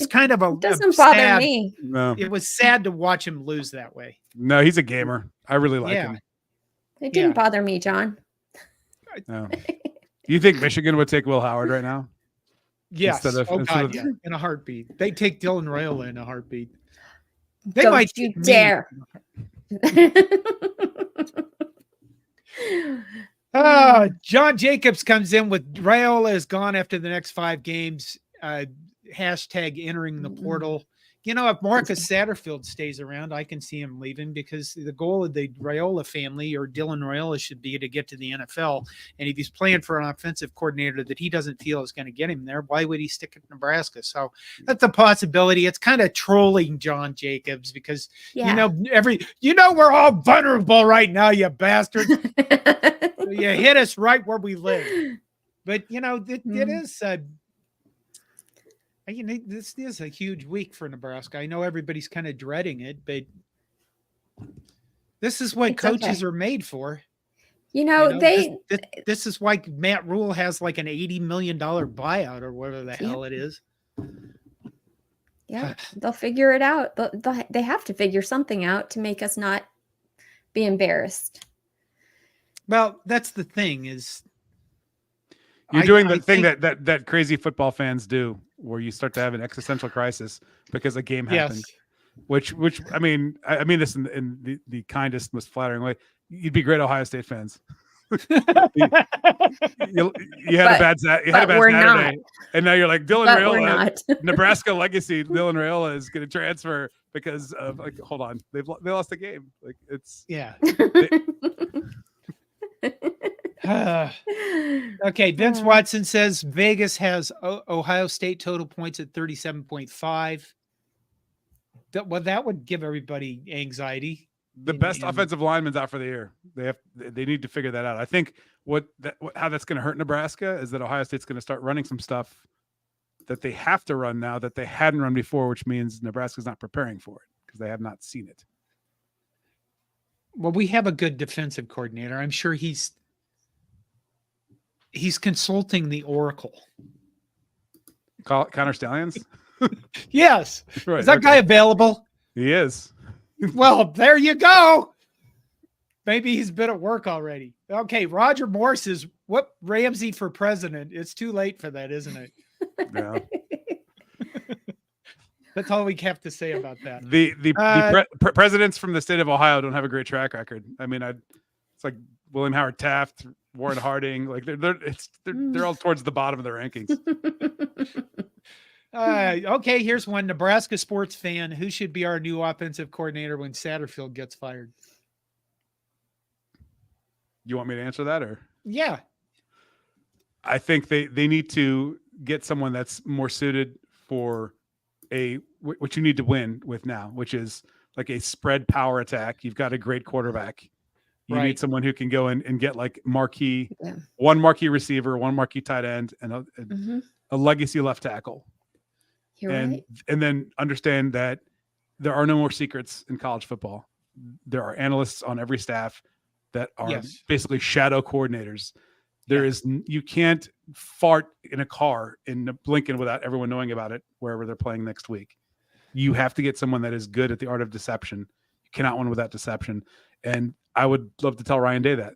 kind of it doesn't bother me. No. It was sad to watch him lose that way. No, he's a gamer. I really like him. It didn't bother me, John. No. You think Michigan would take Will Howard right now? Yes. In a heartbeat. They take Dylan Raiola in a heartbeat. Don't you dare. John Jacobs comes in with Raiola is gone after the next 5 games. Hashtag entering the portal. If Marcus Satterfield stays around, I can see him leaving, because the goal of the Raiola family, or Dylan Raiola, should be to get to the NFL. And if he's playing for an offensive coordinator that he doesn't feel is going to get him there, why would he stick at Nebraska? So that's a possibility. It's kind of trolling John Jacobs, because, we're all vulnerable right now, you bastard. You hit us right where we live. But, it is this is a huge week for Nebraska. I know everybody's kind of dreading it, but this is what coaches are made for. This is why Matt Rule has like an $80 million buyout or whatever the hell it is. Yeah, they'll figure it out. They have to figure something out to make us not be embarrassed. Well, that's the thing is, you're doing the thing that crazy football fans do, where you start to have an existential crisis because a game happened. Which I mean this in the kindest, most flattering way. You'd be great Ohio State fans. you had a bad Saturday, and now you're like, Dylan Raiola, Nebraska legacy. Dylan Raiola is going to transfer because of, like, hold on, they lost the game. Like, it's Okay, Vince Watson says Vegas has Ohio State total points at 37.5. That would give everybody anxiety. The best offensive lineman's out for the year. They need to figure that out. I think how that's going to hurt Nebraska is that Ohio State's going to start running some stuff that they have to run now that they hadn't run before, which means Nebraska's not preparing for it because they have not seen it. Well, we have a good defensive coordinator. I'm sure he's consulting the Oracle. Connor Stallions? Yes. Right. Is that guy available? He is. Well, there you go. Maybe he's been at work already. Okay, Roger Moore says, what Ramzy for president? It's too late for that, isn't it? Yeah. That's all we have to say about that. The presidents from the state of Ohio don't have a great track record. I mean, it's like William Howard Taft, Warren Harding, like they're all towards the bottom of the rankings. Okay, here's one. Nebraska sports fan. Who should be our new offensive coordinator when Satterfield gets fired? You want me to answer that, or? Yeah. I think they need to get someone that's more suited for what you need to win with now, which is like a spread power attack. You've got a great quarterback. You need someone who can go in and get like one marquee receiver, one marquee tight end, and a legacy left tackle. And then understand that there are no more secrets in college football. There are analysts on every staff that are basically shadow coordinators. You can't fart in a car in Lincoln without everyone knowing about it wherever they're playing next week. You have to get someone that is good at the art of deception. You cannot win without deception. And I would love to tell Ryan Day that.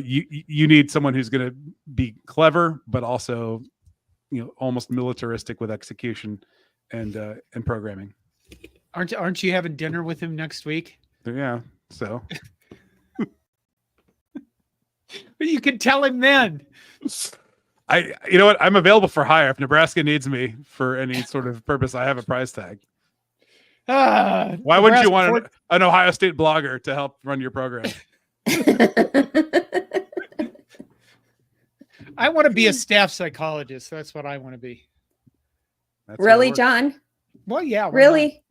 You need someone who's going to be clever, but also, almost militaristic with execution and programming. Aren't you having dinner with him next week? Yeah. So you can tell him then. You know what? I'm available for hire. If Nebraska needs me for any sort of purpose, I have a price tag. Why wouldn't you want an Ohio State blogger to help run your program? I want to be a staff psychologist. That's what I want to be. Really, John? Well, yeah. Really?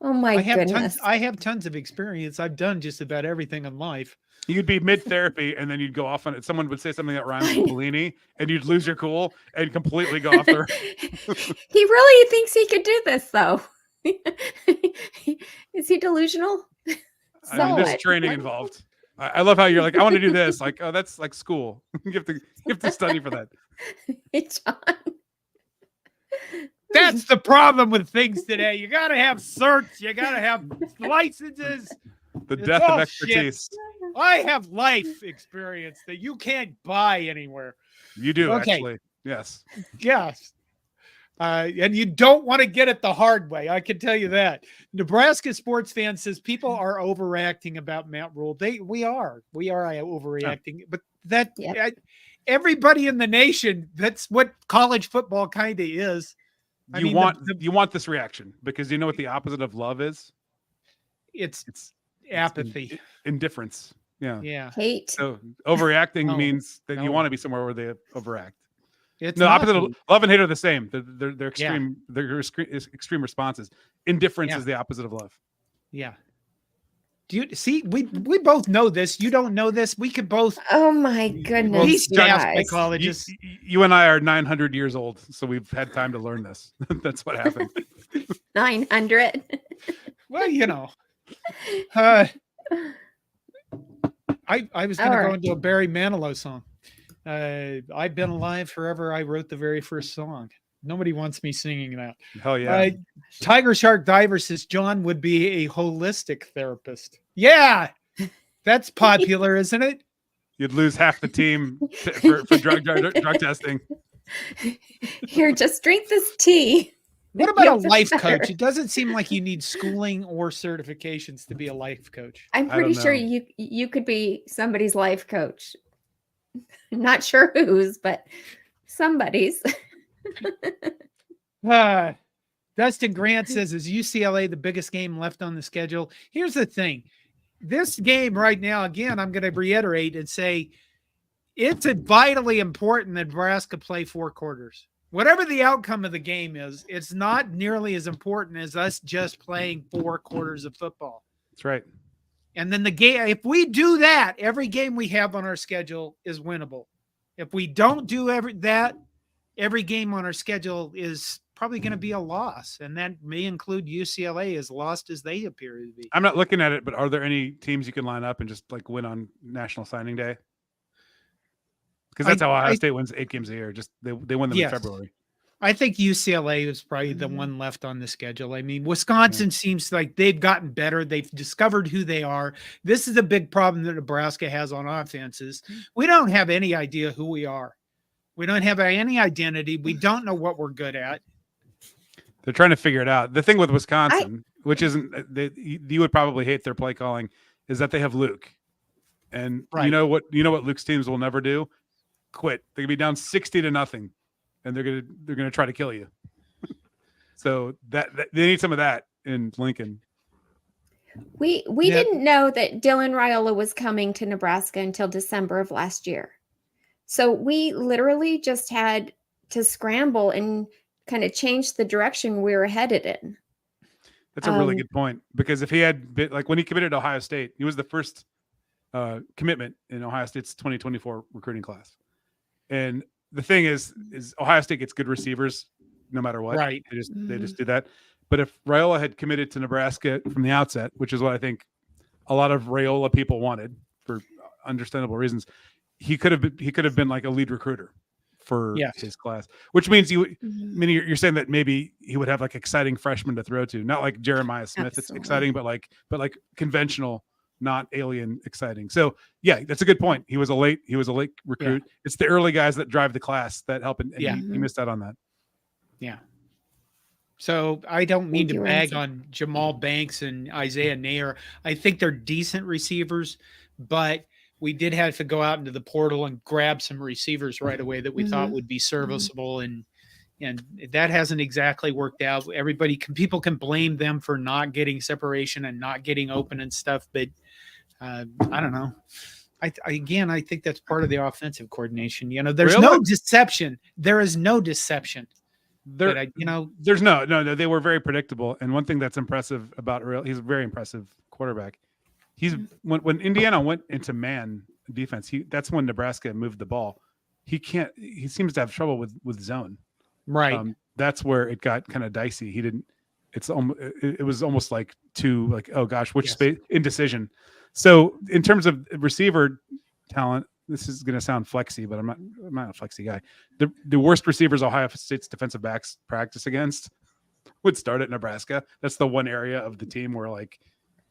Oh my goodness. I have tons of experience. I've done just about everything in life. You'd be mid-therapy, and then you'd go off on it. Someone would say something that rhymes with Bellini, and you'd lose your cool and completely go off the. He really thinks he could do this, though. Is he delusional? I mean, there's training involved. I love how you're like, I want to do this. Like, oh, that's like school. You have to study for that. Hey, John. That's the problem with things today. You got to have certs. You got to have licenses. The death of expertise. Shit. I have life experience that you can't buy anywhere. You do, actually. Yes. Yes. And you don't want to get it the hard way. I can tell you that. Nebraska sports fan says people are overreacting about Matt Rule. We are overreacting, but everybody in the nation, that's what college football kind of is. You want this reaction because you know what the opposite of love is? It's apathy. Indifference. Yeah. Hate. So overreacting means that you want to be somewhere where they overact. It's opposite of love and hate are the same. They're extreme. They're extreme responses. Indifference is the opposite of love. Yeah. Do you see? We both know this. You don't know this. We could both. Oh my goodness! These staff psychologists. You and I are 900 years old, so we've had time to learn this. That's what happened. 900. Well, I was going to go into a Barry Manilow song. I've been alive forever. I wrote the very first song. Nobody wants me singing that. Hell yeah. Tiger Shark Diver says John would be a holistic therapist. Yeah, that's popular, isn't it? You'd lose half the team for drug testing. Here, just drink this tea. What about a life coach? It doesn't seem like you need schooling or certifications to be a life coach. I'm pretty sure you could be somebody's life coach. Not sure whose, but somebody's. Dustin Grant says, is UCLA the biggest game left on the schedule? Here's the thing. This game right now, again, I'm going to reiterate and say it's vitally important that Nebraska play 4 quarters. Whatever the outcome of the game is, it's not nearly as important as us just playing 4 quarters of football. That's right. And then the game, if we do that, every game we have on our schedule is winnable. If we don't do every game on our schedule is probably going to be a loss. And that may include UCLA, as lost as they appear to be. I'm not looking at it, but are there any teams you can line up and just like win on National Signing Day? Because that's how Ohio State wins 8 games a year. Just they win them in February. I think UCLA is probably the one left on the schedule. I mean, Wisconsin seems like they've gotten better. They've discovered who they are. This is a big problem that Nebraska has on offenses. We don't have any idea who we are. We don't have any identity. We don't know what we're good at. They're trying to figure it out. The thing with Wisconsin, which isn't, you would probably hate their play calling, is that they have Luke. And you know what Luke's teams will never do? Quit. They can be down 60-0, and they're gonna try to kill you. So that they need some of that in Lincoln. We didn't know that Dylan Raiola was coming to Nebraska until December of last year. So we literally just had to scramble and kind of change the direction we were headed in. That's a really good point, because if he had been, like, when he committed to Ohio State, he was the first commitment in Ohio State's 2024 recruiting class. And the thing is Ohio State gets good receivers no matter what. Right. They just do that. But if Raiola had committed to Nebraska from the outset, which is what I think a lot of Raiola people wanted for understandable reasons, he could have been like a lead recruiter for his class, which means you're saying that maybe he would have like exciting freshmen to throw to, not like Jeremiah Smith. Absolutely. It's exciting, but like conventional, not alien exciting. So yeah, that's a good point. He was a late recruit. Yeah. It's the early guys that drive the class that help, and he missed out on that. Yeah. So I don't mean to bag on Jamal Banks and Isaiah Nair. I think they're decent receivers, but we did have to go out into the portal and grab some receivers right away that we thought would be serviceable, and that hasn't exactly worked out. People can blame them for not getting separation and not getting open and stuff, but I don't know. I think that's part of the offensive coordination. There's no deception. There is no deception. There's no. They were very predictable. And one thing that's impressive about he's a very impressive quarterback. He's when Indiana went into man defense, that's when Nebraska moved the ball. He seems to have trouble with zone. Right. That's where it got kind of dicey. It was almost like oh gosh, which space, indecision. So in terms of receiver talent, this is going to sound flexy, but I'm not a flexy guy. The worst receivers Ohio State's defensive backs practice against would start at Nebraska. That's the one area of the team where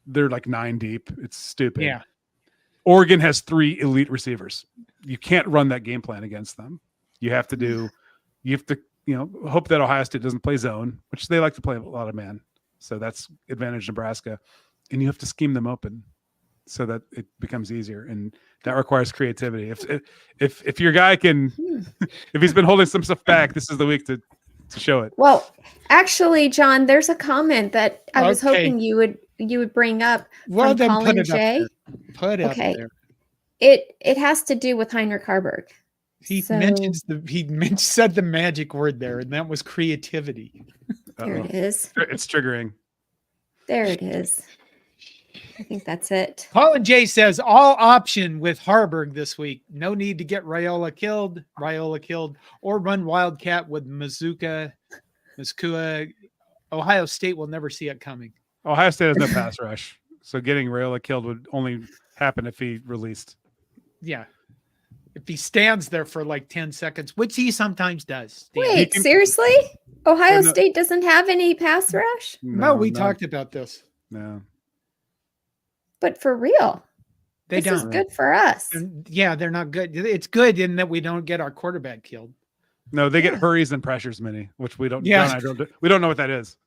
they're 9 deep. It's stupid. Yeah. Oregon has 3 elite receivers. You can't run that game plan against them. You have to hope that Ohio State doesn't play zone, which they like to play a lot of man. So that's advantage Nebraska. And you have to scheme them open so that it becomes easier. And that requires creativity. If your guy can, if he's been holding some stuff back, this is the week to show it. Well, actually, John, there's a comment that I was hoping you would bring up. Well, then Colin put it J. up there. Put it up there. It has to do with Heinrich Harburg. He said the magic word there, and that was creativity. There it is. It's triggering. There it is. I think that's it. Colin J says all option with Harburg this week. No need to get Raiola killed, or run Wildcat with Mazukua. Ohio State will never see it coming. Ohio State has no pass rush, so getting Raiola killed would only happen if he released. Yeah. If he stands there for 10 seconds, which he sometimes does. Wait, seriously? Ohio State doesn't have any pass rush? No, we talked about this. No. But for real, this is good for us. Yeah, they're not good. It's good in that we don't get our quarterback killed. No, they get hurries and pressures, Minnie, which we don't. Yeah, we don't know what that is.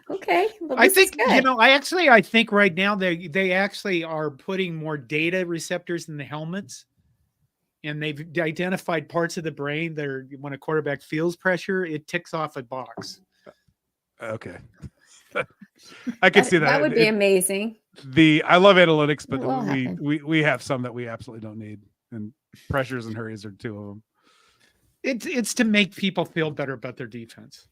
Okay, well, I think I think right now they actually are putting more data receptors in the helmets, and they've identified parts of the brain that are, when a quarterback feels pressure, it ticks off a box. Okay. I can see that. That would be amazing. I love analytics, but we have some that we absolutely don't need, and pressures and hurries are 2 of them. It's to make people feel better about their defense.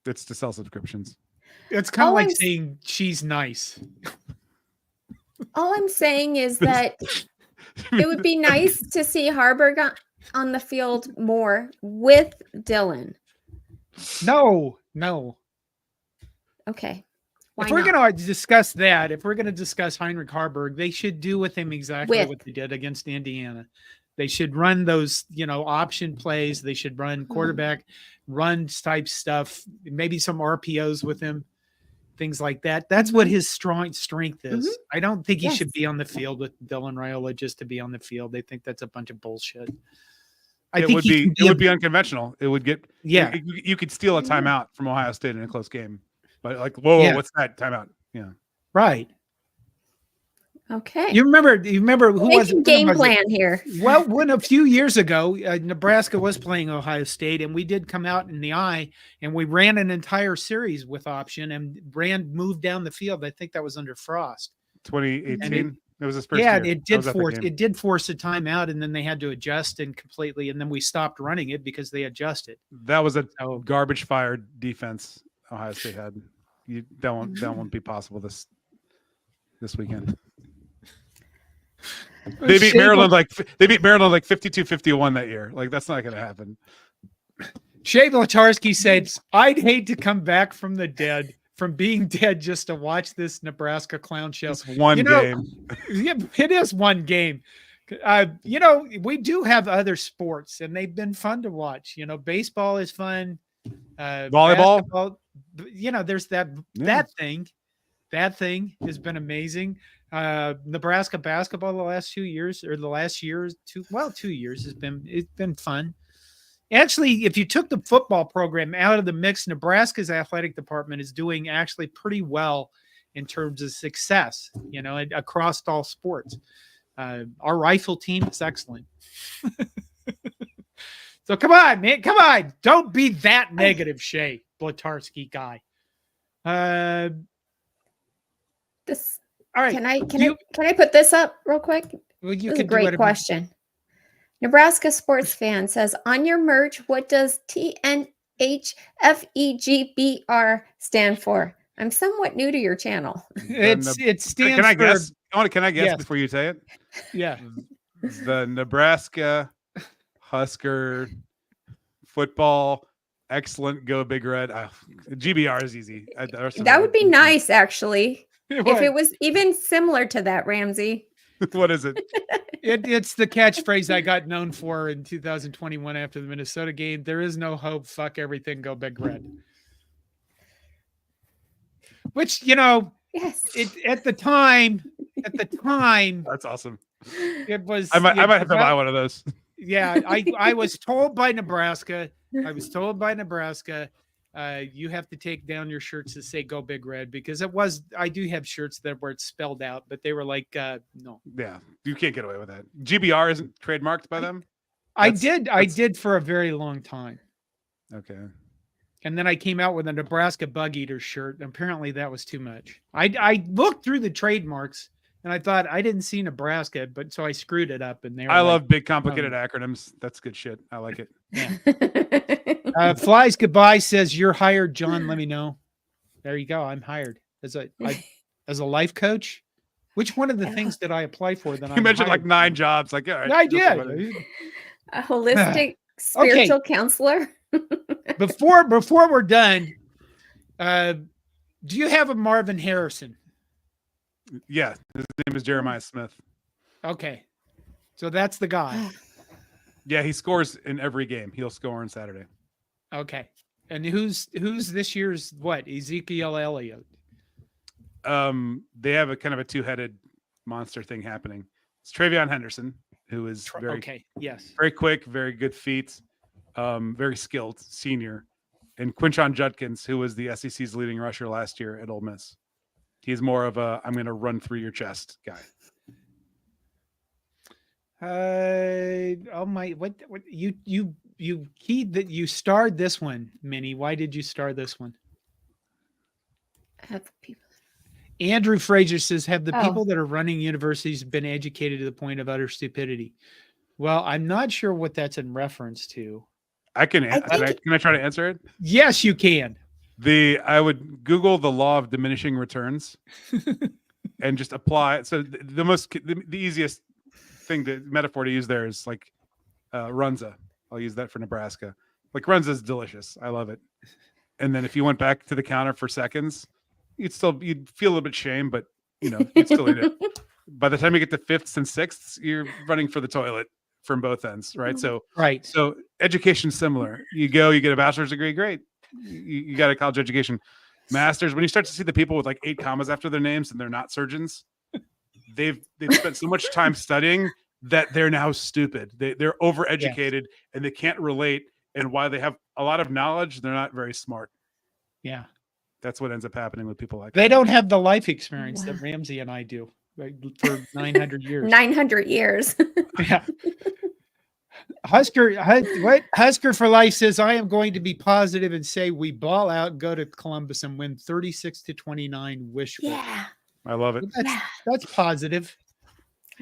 It's to sell subscriptions. It's kind of like saying she's nice. All I'm saying is that it would be nice to see Harburg on the field more with Dylan. No. Okay. If we're going to discuss that, if we're going to discuss Heinrich Harburg, they should do with him exactly what they did against Indiana. They should run those, option plays. They should run quarterback run type stuff, maybe some RPOs with him, things like that. That's what his strength is. I don't think he should be on the field with Dylan Raiola just to be on the field. They think that's a bunch of bullshit. I think it would be unconventional. It would get you could steal a Mm-hmm. timeout from Ohio State in a close game, but like whoa, what's that timeout? Yeah, right. Okay. You remember who was game plan here? Well, when a few years ago, Nebraska was playing Ohio State, and we did come out in the eye, and we ran an entire series with option, and Brand moved down the field. I think that was under Frost. 2018. It was his first year. It did force a timeout, and then they had to adjust and then we stopped running it because they adjusted. That was a garbage fire defense Ohio State had. That won't be possible this weekend. They beat Maryland like 52-51 that year. Like that's not going to happen. Shea Blatarski said, "I'd hate to come back from being dead just to watch this Nebraska clown show." It's one game. Yeah, it is one game. We do have other sports, and they've been fun to watch. Baseball is fun. Volleyball. Basketball, there's that thing. That thing has been amazing. Nebraska basketball the last 2 years, or the last year, 2 years it's been fun. Actually, if you took the football program out of the mix, Nebraska's athletic department is doing actually pretty well in terms of success, across all sports. Our rifle team is excellent. So come on, man. Come on. Don't be that negative, Shea Blatarski guy. All right. Can I put this up real quick? Well, This is a great question. Nebraska sports fan says, on your merch, what does TNHFEGBR stand for? I'm somewhat new to your channel. It stands Can I guess? Can I guess Yes. before you say it? Yeah. The Nebraska Husker football excellent go Big Red. GBR is easy. That would be nice, actually. If If it was even similar to that, Ramzy. What is it? It's the catchphrase I got known for in 2021 after the Minnesota game. There is no hope. Fuck everything. Go Big Red. Which, Yes. at the time, That's awesome. it was. I might have to buy one of those. Yeah, I was told by Nebraska. You have to take down your shirts to say "Go Big Red" because I do have shirts where it's spelled out, but they were like, no. Yeah, you can't get away with that. GBR isn't trademarked by them. I did for a very long time. Okay. And then I came out with a Nebraska Bug Eater shirt. And apparently that was too much. I looked through the trademarks and I thought I didn't see Nebraska, but so I screwed it up. And I love big, complicated acronyms. That's good shit. I like it. Yeah. Flies Goodbye says, "You're hired, John. Let me know." There you go. I'm hired as a life coach. Which one of the things did I apply for? That you mentioned like 9 jobs. Like, all right, I did. A holistic spiritual counselor. Before we're done, do you have a Marvin Harrison? Yeah, his name is Jeremiah Smith. Okay, so that's the guy. Yeah, he scores in every game. He'll score on Saturday. Okay, and who's this year's what? Ezekiel Elliott. They have a kind of a 2-headed monster thing happening. It's Travion Henderson, who is very quick, very good feet, very skilled senior, and Quinshon Judkins, who was the SEC's leading rusher last year at Ole Miss. He's more of a I'm going to run through your chest guy. What you keyed that you starred this one, Minnie. Why did you star this one? Have people. Andrew Frazier says, "Have the people that are running universities been educated to the point of utter stupidity?" Well, I'm not sure what that's in reference to. Can I try to answer it? Yes, you can. I would Google the law of diminishing returns and just apply it. So the easiest metaphor to use there is like Runza. I'll use that for Nebraska. Like Runza is delicious. I love it. And then if you went back to the counter for seconds, you'd feel a little bit shame, but you'd still eat it. By the time you get to 5ths and 6ths, you're running for the toilet from both ends, right? So education's similar. You get a bachelor's degree, great. You got a college education. Master's, when you start to see the people with like 8 commas after their names and they're not surgeons, they've spent so much time studying that they're now stupid. They're overeducated and they can't relate. And while they have a lot of knowledge, they're not very smart. Yeah. That's what ends up happening with people like they that. don't have the life experience that Ramzy and I do, right, for 900 years. 900 years. Yeah. Husker for Life says, I am going to be positive and say we ball out, go to Columbus and win 36-29. Wishful. Yeah. I love it. That's positive.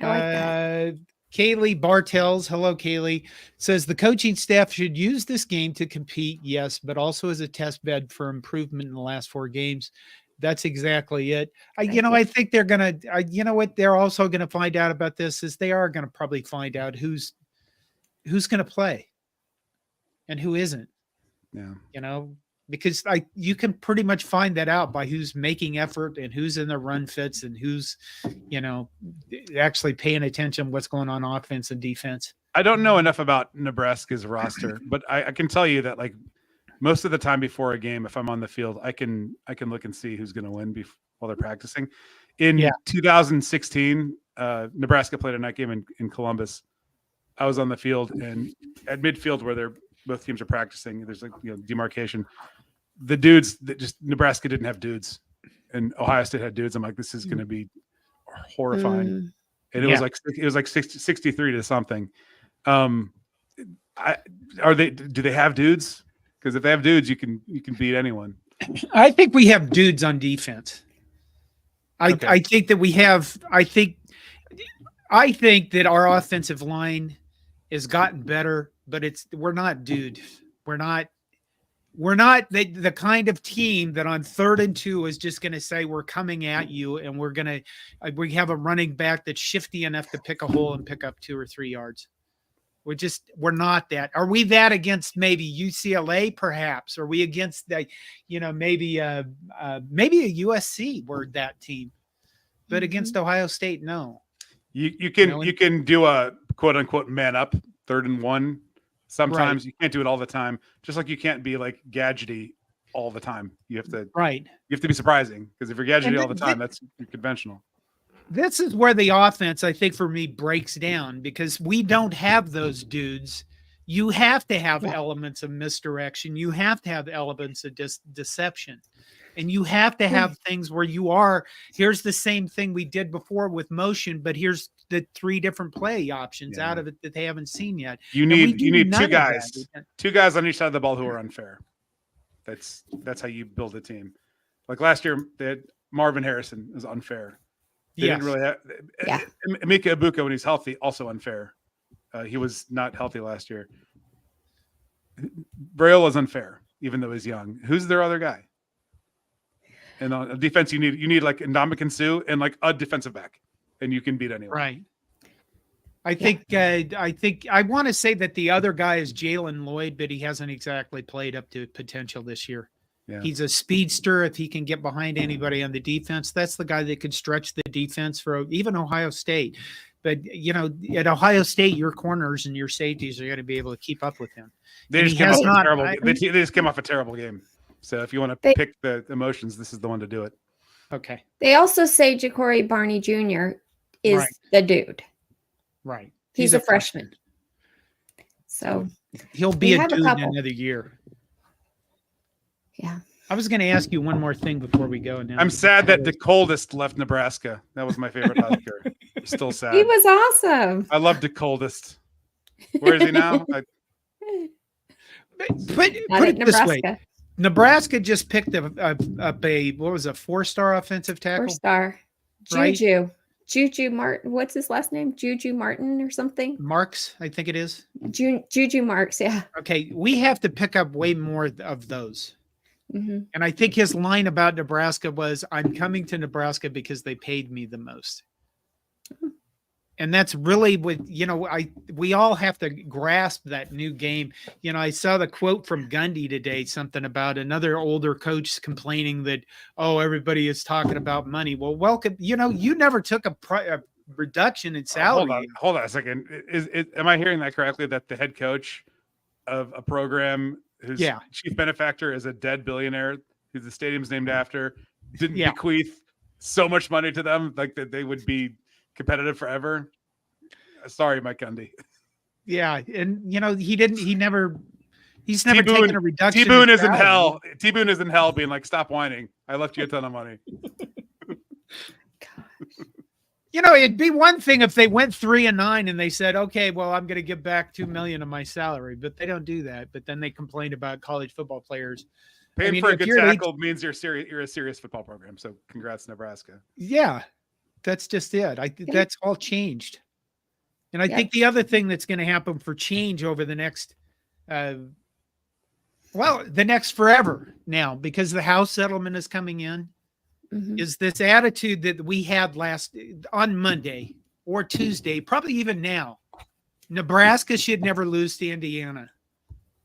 I like that. Kaylee Bartels, hello Kaylee, says the coaching staff should use this game to compete, yes, but also as a test bed for improvement in the last 4 games. That's exactly it. I think they're gonna. You know what? They're also gonna find out about this is they are gonna probably find out who's gonna play and who isn't. Yeah. Because you can pretty much find that out by who's making effort and who's in the run fits and who's, actually paying attention what's going on offense and defense. I don't know enough about Nebraska's roster, but I can tell you that like most of the time before a game, if I'm on the field, I can look and see who's going to win while they're practicing. In 2016, Nebraska played a night game in Columbus. I was on the field, and at midfield where both teams are practicing, there's like demarcation. The dudes Nebraska didn't have dudes, and Ohio State had dudes. I'm like, this is going to be horrifying. And it was like 63 to something. Do they have dudes? Because if they have dudes, you can beat anyone. I think we have dudes on defense. I think that we have. I think that our offensive line has gotten better, but we're not dude. We're not the kind of team that on 3rd and 2 is just going to say we're coming at you and we have a running back that's shifty enough to pick a hole and pick up 2 or 3 yards. We're not that. Are we that against maybe UCLA? Perhaps. Are we against that? Maybe a USC. We're that team, but against Ohio State, no. You can do a quote unquote man up 3rd and 1. Sometimes you can't do it all the time. Just like you can't be like gadgety all the time. You have to be surprising, because if you're gadgety all the time, that's conventional. This is where the offense, I think, for me, breaks down, because we don't have those dudes. You have to have elements of misdirection. You have to have elements of deception. And you have to have things where here's the same thing we did before with motion, but here's the 3 different play options out of it that they haven't seen yet. You need 2 guys. 2 guys on each side of the ball who are unfair. That's how you build a team. Like last year, Marvin Harrison is unfair. They didn't really have Emeka Ibuka, when he's healthy, also unfair. He was not healthy last year. Braiola's unfair, even though he's young. Who's their other guy? And on defense, you need like Ndamukong Suh and like a defensive back, and you can beat anyone. Right. I think I want to say that the other guy is Jalen Lloyd, but he hasn't exactly played up to potential this year. Yeah. He's a speedster. If he can get behind anybody on the defense, that's the guy that could stretch the defense for even Ohio State. But, at Ohio State, your corners and your safeties are going to be able to keep up with him. They just came off a terrible game. So if you want to pick the emotions, this is the one to do it. Okay. They also say Ja'Cory Barney Jr. is the dude. Right. He's a freshman. So he'll be a dude in another year. Yeah. I was going to ask you one more thing before we go. Now I'm sad that the coldest left Nebraska. That was my favorite Husker. Still sad. He was awesome. I love the coldest. Where is he now? Put it this way. Nebraska just picked up a 4-star offensive tackle? 4-star. Juju. Juju Martin. What's his last name? Juju Martin or something? Marks, I think it is. Juju Marks, yeah. Okay, we have to pick up way more of those. Mm-hmm. And I think his line about Nebraska was, I'm coming to Nebraska because they paid me the most. And that's really what, we all have to grasp that new game. I saw the quote from Gundy today, something about another older coach complaining that, everybody is talking about money. Well, welcome. You never took a reduction in salary. Hold on a second. Am I hearing that correctly? That the head coach of a program whose chief benefactor is a dead billionaire who the stadium's named after didn't bequeath so much money to them, like that they would be competitive forever? Sorry, Mike Gundy. Yeah, and he's never T-Boone, taken a reduction. T-Boone is in hell. T-Boone is in hell, being like, "Stop whining. I left you a ton of money." It'd be one thing if they went 3-9 and they said, "Okay, well, I'm going to give back $2 million of my salary," but they don't do that. But then they complain about college football players. Paying for a good tackle means you're a serious football program. So, congrats, Nebraska. Yeah, that's just it. That's all changed. And I think the other thing that's going to happen for change over the next, the next forever now, because the House settlement is coming in, is this attitude that we had on Monday or Tuesday, probably even now. Nebraska should never lose to Indiana.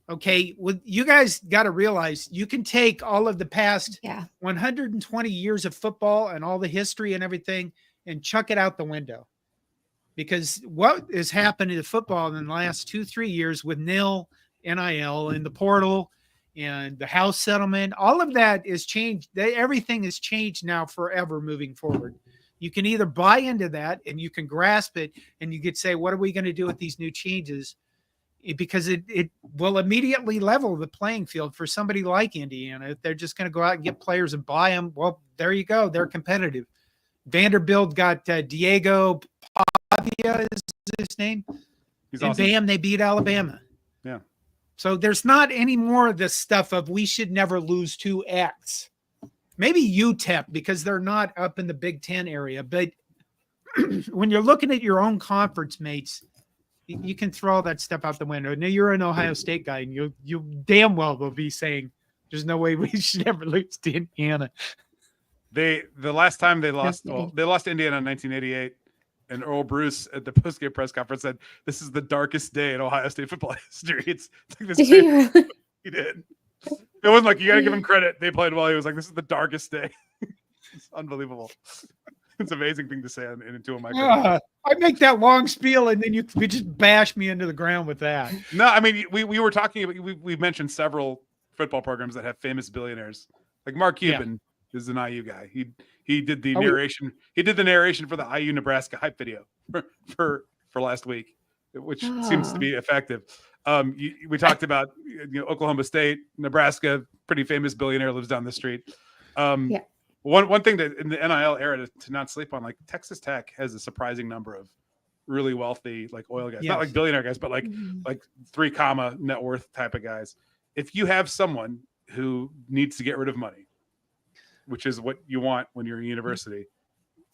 Okay, well, you guys got to realize you can take all of the past 120 years of football and all the history and everything and chuck it out the window. Because what has happened in football in the last 2-3 years with NIL and the portal and the House settlement, all of that is changed. Everything is changed now forever moving forward. You can either buy into that and you can grasp it and you could say, what are we going to do with these new changes? Because it will immediately level the playing field for somebody like Indiana. If they're just going to go out and get players and buy them, well, there you go. They're competitive. Vanderbilt got Diego Pavia is his name. He's awesome. Bam, they beat Alabama. Yeah. So there's not any more of this stuff of we should never lose to X. Maybe UTEP because they're not up in the Big Ten area. But when you're looking at your own conference mates, you can throw all that stuff out the window. Now you're an Ohio State guy, and you damn well will be saying there's no way we should ever lose to Indiana. The last time they lost, they lost to Indiana in 1988, and Earl Bruce at the postgame press conference said, "This is the darkest day in Ohio State football history." It's like this. He did. It wasn't like you got to give him credit. They played well. He was like, "This is the darkest day." It's unbelievable. It's an amazing thing to say into a microphone. I make that long spiel, and then you just bash me into the ground with that. No, I mean we were talking about we mentioned several football programs that have famous billionaires, like Mark Cuban. Is an IU guy. He did the narration. He did the narration for the IU Nebraska hype video for last week, which seems to be effective. We talked about Oklahoma State, Nebraska, pretty famous billionaire lives down the street. One thing that in the NIL era to not sleep on, like Texas Tech has a surprising number of really wealthy like oil guys, not like billionaire guys, but like 3 comma net worth type of guys. If you have someone who needs to get rid of money, which is what you want when you're in university.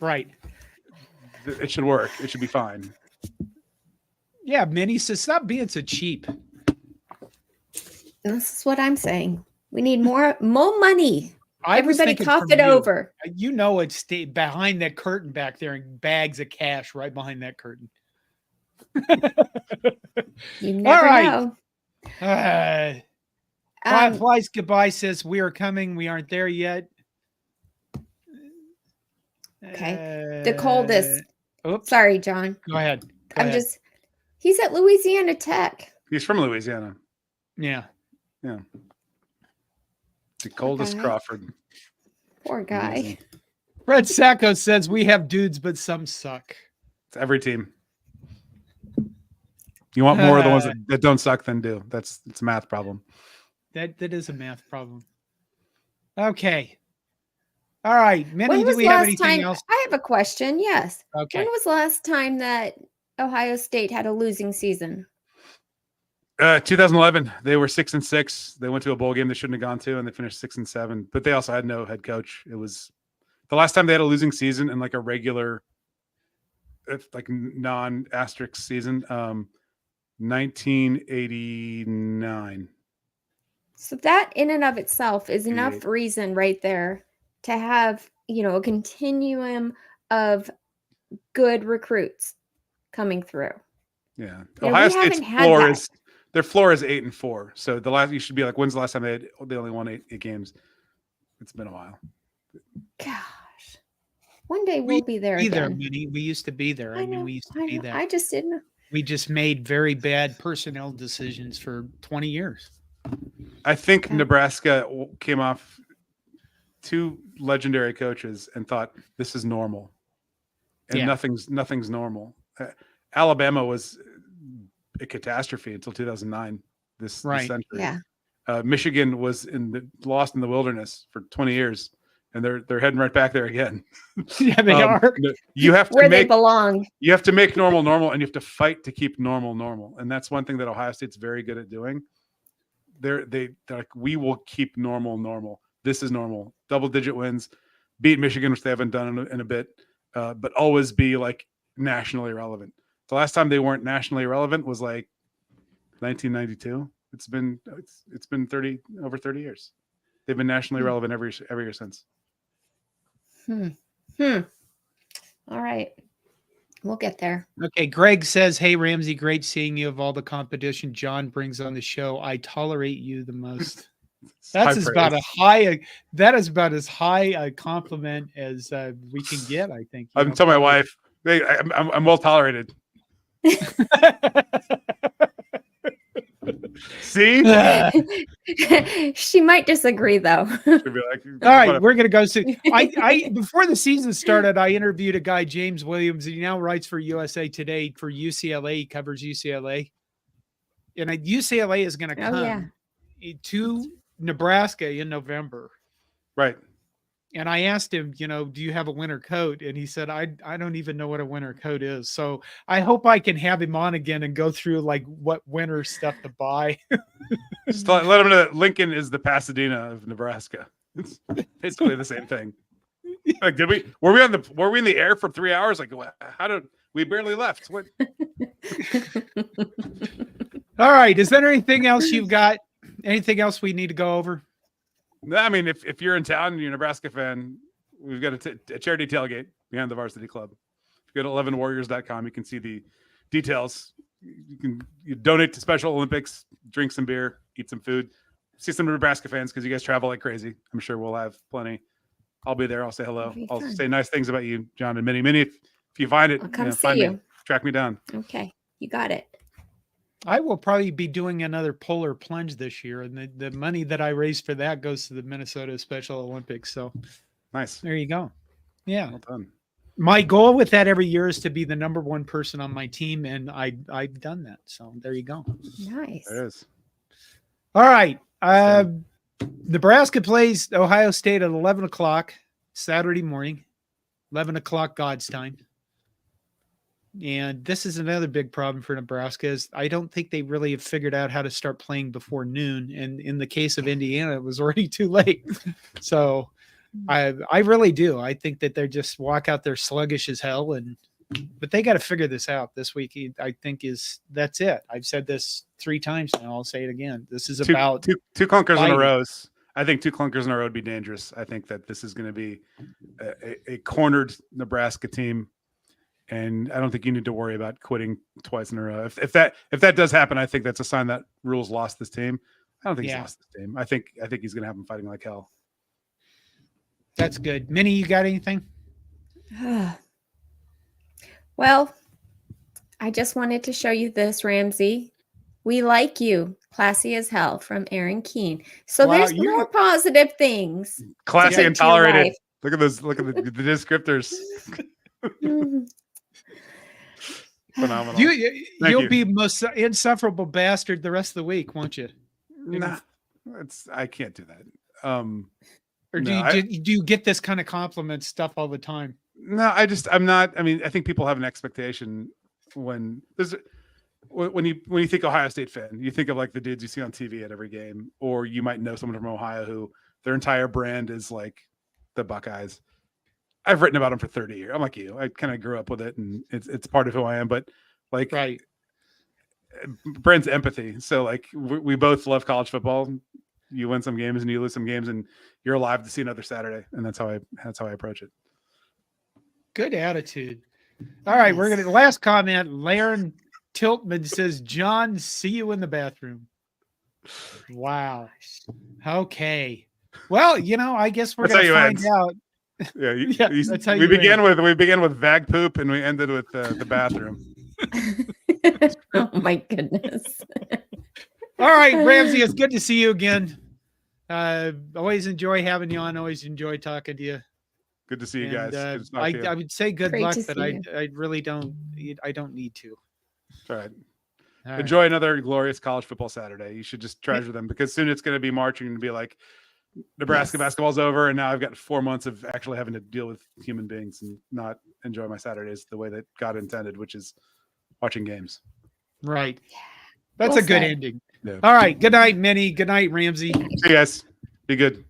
Right. It should work. It should be fine. Yeah, Minnie says, stop being so cheap. This is what I'm saying. We need more money. Everybody cough it over. It's behind that curtain back there and bags of cash right behind that curtain. You never know. Flies Goodbye says, we are coming. We aren't there yet. Okay. The coldest. Sorry, John. Go ahead. He's at Louisiana Tech. He's from Louisiana. Yeah. Yeah. The coldest Crawford. Poor guy. Fred Sacco says we have dudes, but some suck. It's every team. You want more of the ones that don't suck than do. It's a math problem. That is a math problem. Okay. All right. Minnie, do we have anything else? I have a question. Yes. Okay. When was the last time that Ohio State had a losing season? 2011. They were 6-6. They went to a bowl game they shouldn't have gone to, and they finished 6-7. But they also had no head coach. It was the last time they had a losing season in like a regular, like non-asterisk season. 1989. So that in and of itself is enough reason right there to have, a continuum of good recruits coming through. Yeah. Ohio State's floor is 8-4. So you should be like, when's the last time they only won 8 games? It's been a while. Gosh. One day we'll be there again. We used to be there. We used to be there. I just didn't. We just made very bad personnel decisions for 20 years. I think Nebraska came off 2 legendary coaches and thought this is normal, and nothing's normal. Alabama was a catastrophe until 2009. This century. Yeah. Michigan was lost in the wilderness for 20 years, and they're heading right back there again. Yeah, they are. You have to where they belong. You have to make normal, and you have to fight to keep normal. And that's one thing that Ohio State's very good at doing. They're like, we will keep normal. This is normal. Double-digit wins, beat Michigan, which they haven't done in a bit, but always be like nationally relevant. The last time they weren't nationally relevant was like 1992. It's been over 30 years. They've been nationally relevant every year since. All right. We'll get there. Okay. Greg says, "Hey, Ramzy, great seeing you. Of all the competition John brings on the show, I tolerate you the most." That is about as high a compliment as we can get, I think. I'm telling my wife, hey, I'm well tolerated. See? She might disagree, though. She'll be like, all right, we're gonna go see. I before the season started, I interviewed a guy, James Williams, and he now writes for USA Today for UCLA. He covers UCLA, and UCLA is going to come to Nebraska in November. Right. And I asked him, do you have a winter coat? And he said, I don't even know what a winter coat is. So I hope I can have him on again and go through like what winter stuff to buy. Just let him know that Lincoln is the Pasadena of Nebraska. It's basically the same thing. Like, were we in the air for 3 hours? Like, how did we barely left? What? All right. Is there anything else you've got? Anything else we need to go over? I mean, if you're in town and you're a Nebraska fan, we've got a charity tailgate behind the Varsity Club. If you go to 11warriors.com, you can see the details. You donate to Special Olympics, drink some beer, eat some food, see some Nebraska fans because you guys travel like crazy. I'm sure we'll have plenty. I'll be there. I'll say hello. I'll say nice things about you, John, and Minnie. If you find it, I'll come see you. Track me down. Okay, you got it. I will probably be doing another polar plunge this year, and the money that I raise for that goes to the Minnesota Special Olympics. So nice. There you go. Yeah. Well done. My goal with that every year is to be the number one person on my team, and I've done that. So there you go. Nice. There it is. All right. Nebraska plays Ohio State at 11 o'clock Saturday morning, 11 o'clock God's time. And this is another big problem for Nebraska is I don't think they really have figured out how to start playing before noon. And in the case of Indiana, it was already too late. So I really do. I think that they're just walk out there sluggish as hell. But they got to figure this out this week. I think that's it. I've said this 3 times now. I'll say it again. This is about two clunkers in a row. I think 2 clunkers in a row would be dangerous. I think that this is going to be a cornered Nebraska team. And I don't think you need to worry about quitting twice in a row. If that does happen, I think that's a sign that Rule's lost this team. I don't think he's lost this team. I think he's going to have them fighting like hell. That's good. Minnie, you got anything? Well, I just wanted to show you this, Ramzy. We like you. Classy as hell from Aaron Keene. So there's more positive things. Classy and tolerated. Look at those. Look at the descriptors. Phenomenal. You'll be most insufferable bastard the rest of the week, won't you? Nah, I can't do that. Or do you get this kind of compliment stuff all the time? No, I'm not. I mean, I think people have an expectation when you think Ohio State fan, you think of like the dudes you see on TV at every game, or you might know someone from Ohio who their entire brand is like the Buckeyes. I've written about them for 30 years. I'm like you. I kind of grew up with it, and it's part of who I am. But like, right, brand's empathy. So like, we both love college football. You win some games and you lose some games, and you're alive to see another Saturday. And that's how I approach it. Good attitude. All right, we're gonna last comment. Laren Tiltman says, "John, see you in the bathroom." Wow. Okay. Well, I guess we're gonna find out. Yeah, that's how we began with vag poop and we ended with the bathroom. Oh my goodness! All right, Ramzy, it's good to see you again. Always enjoy having you on. Always enjoy talking to you. Good to see you guys. And, Good to talk to you. I would say good Great luck, to but see you. I really don't. I don't need to. All right. All right. Enjoy another glorious college football Saturday. You should just treasure them because soon it's going to be March and you're going to be like, Nebraska basketball's over, and now I've got 4 months of actually having to deal with human beings and not enjoy my Saturdays the way that God intended, which is watching games. Right. That's Well a good said. ending. Yeah. All right. Good night, Minnie. Good night, Ramzy. See you guys. Be good.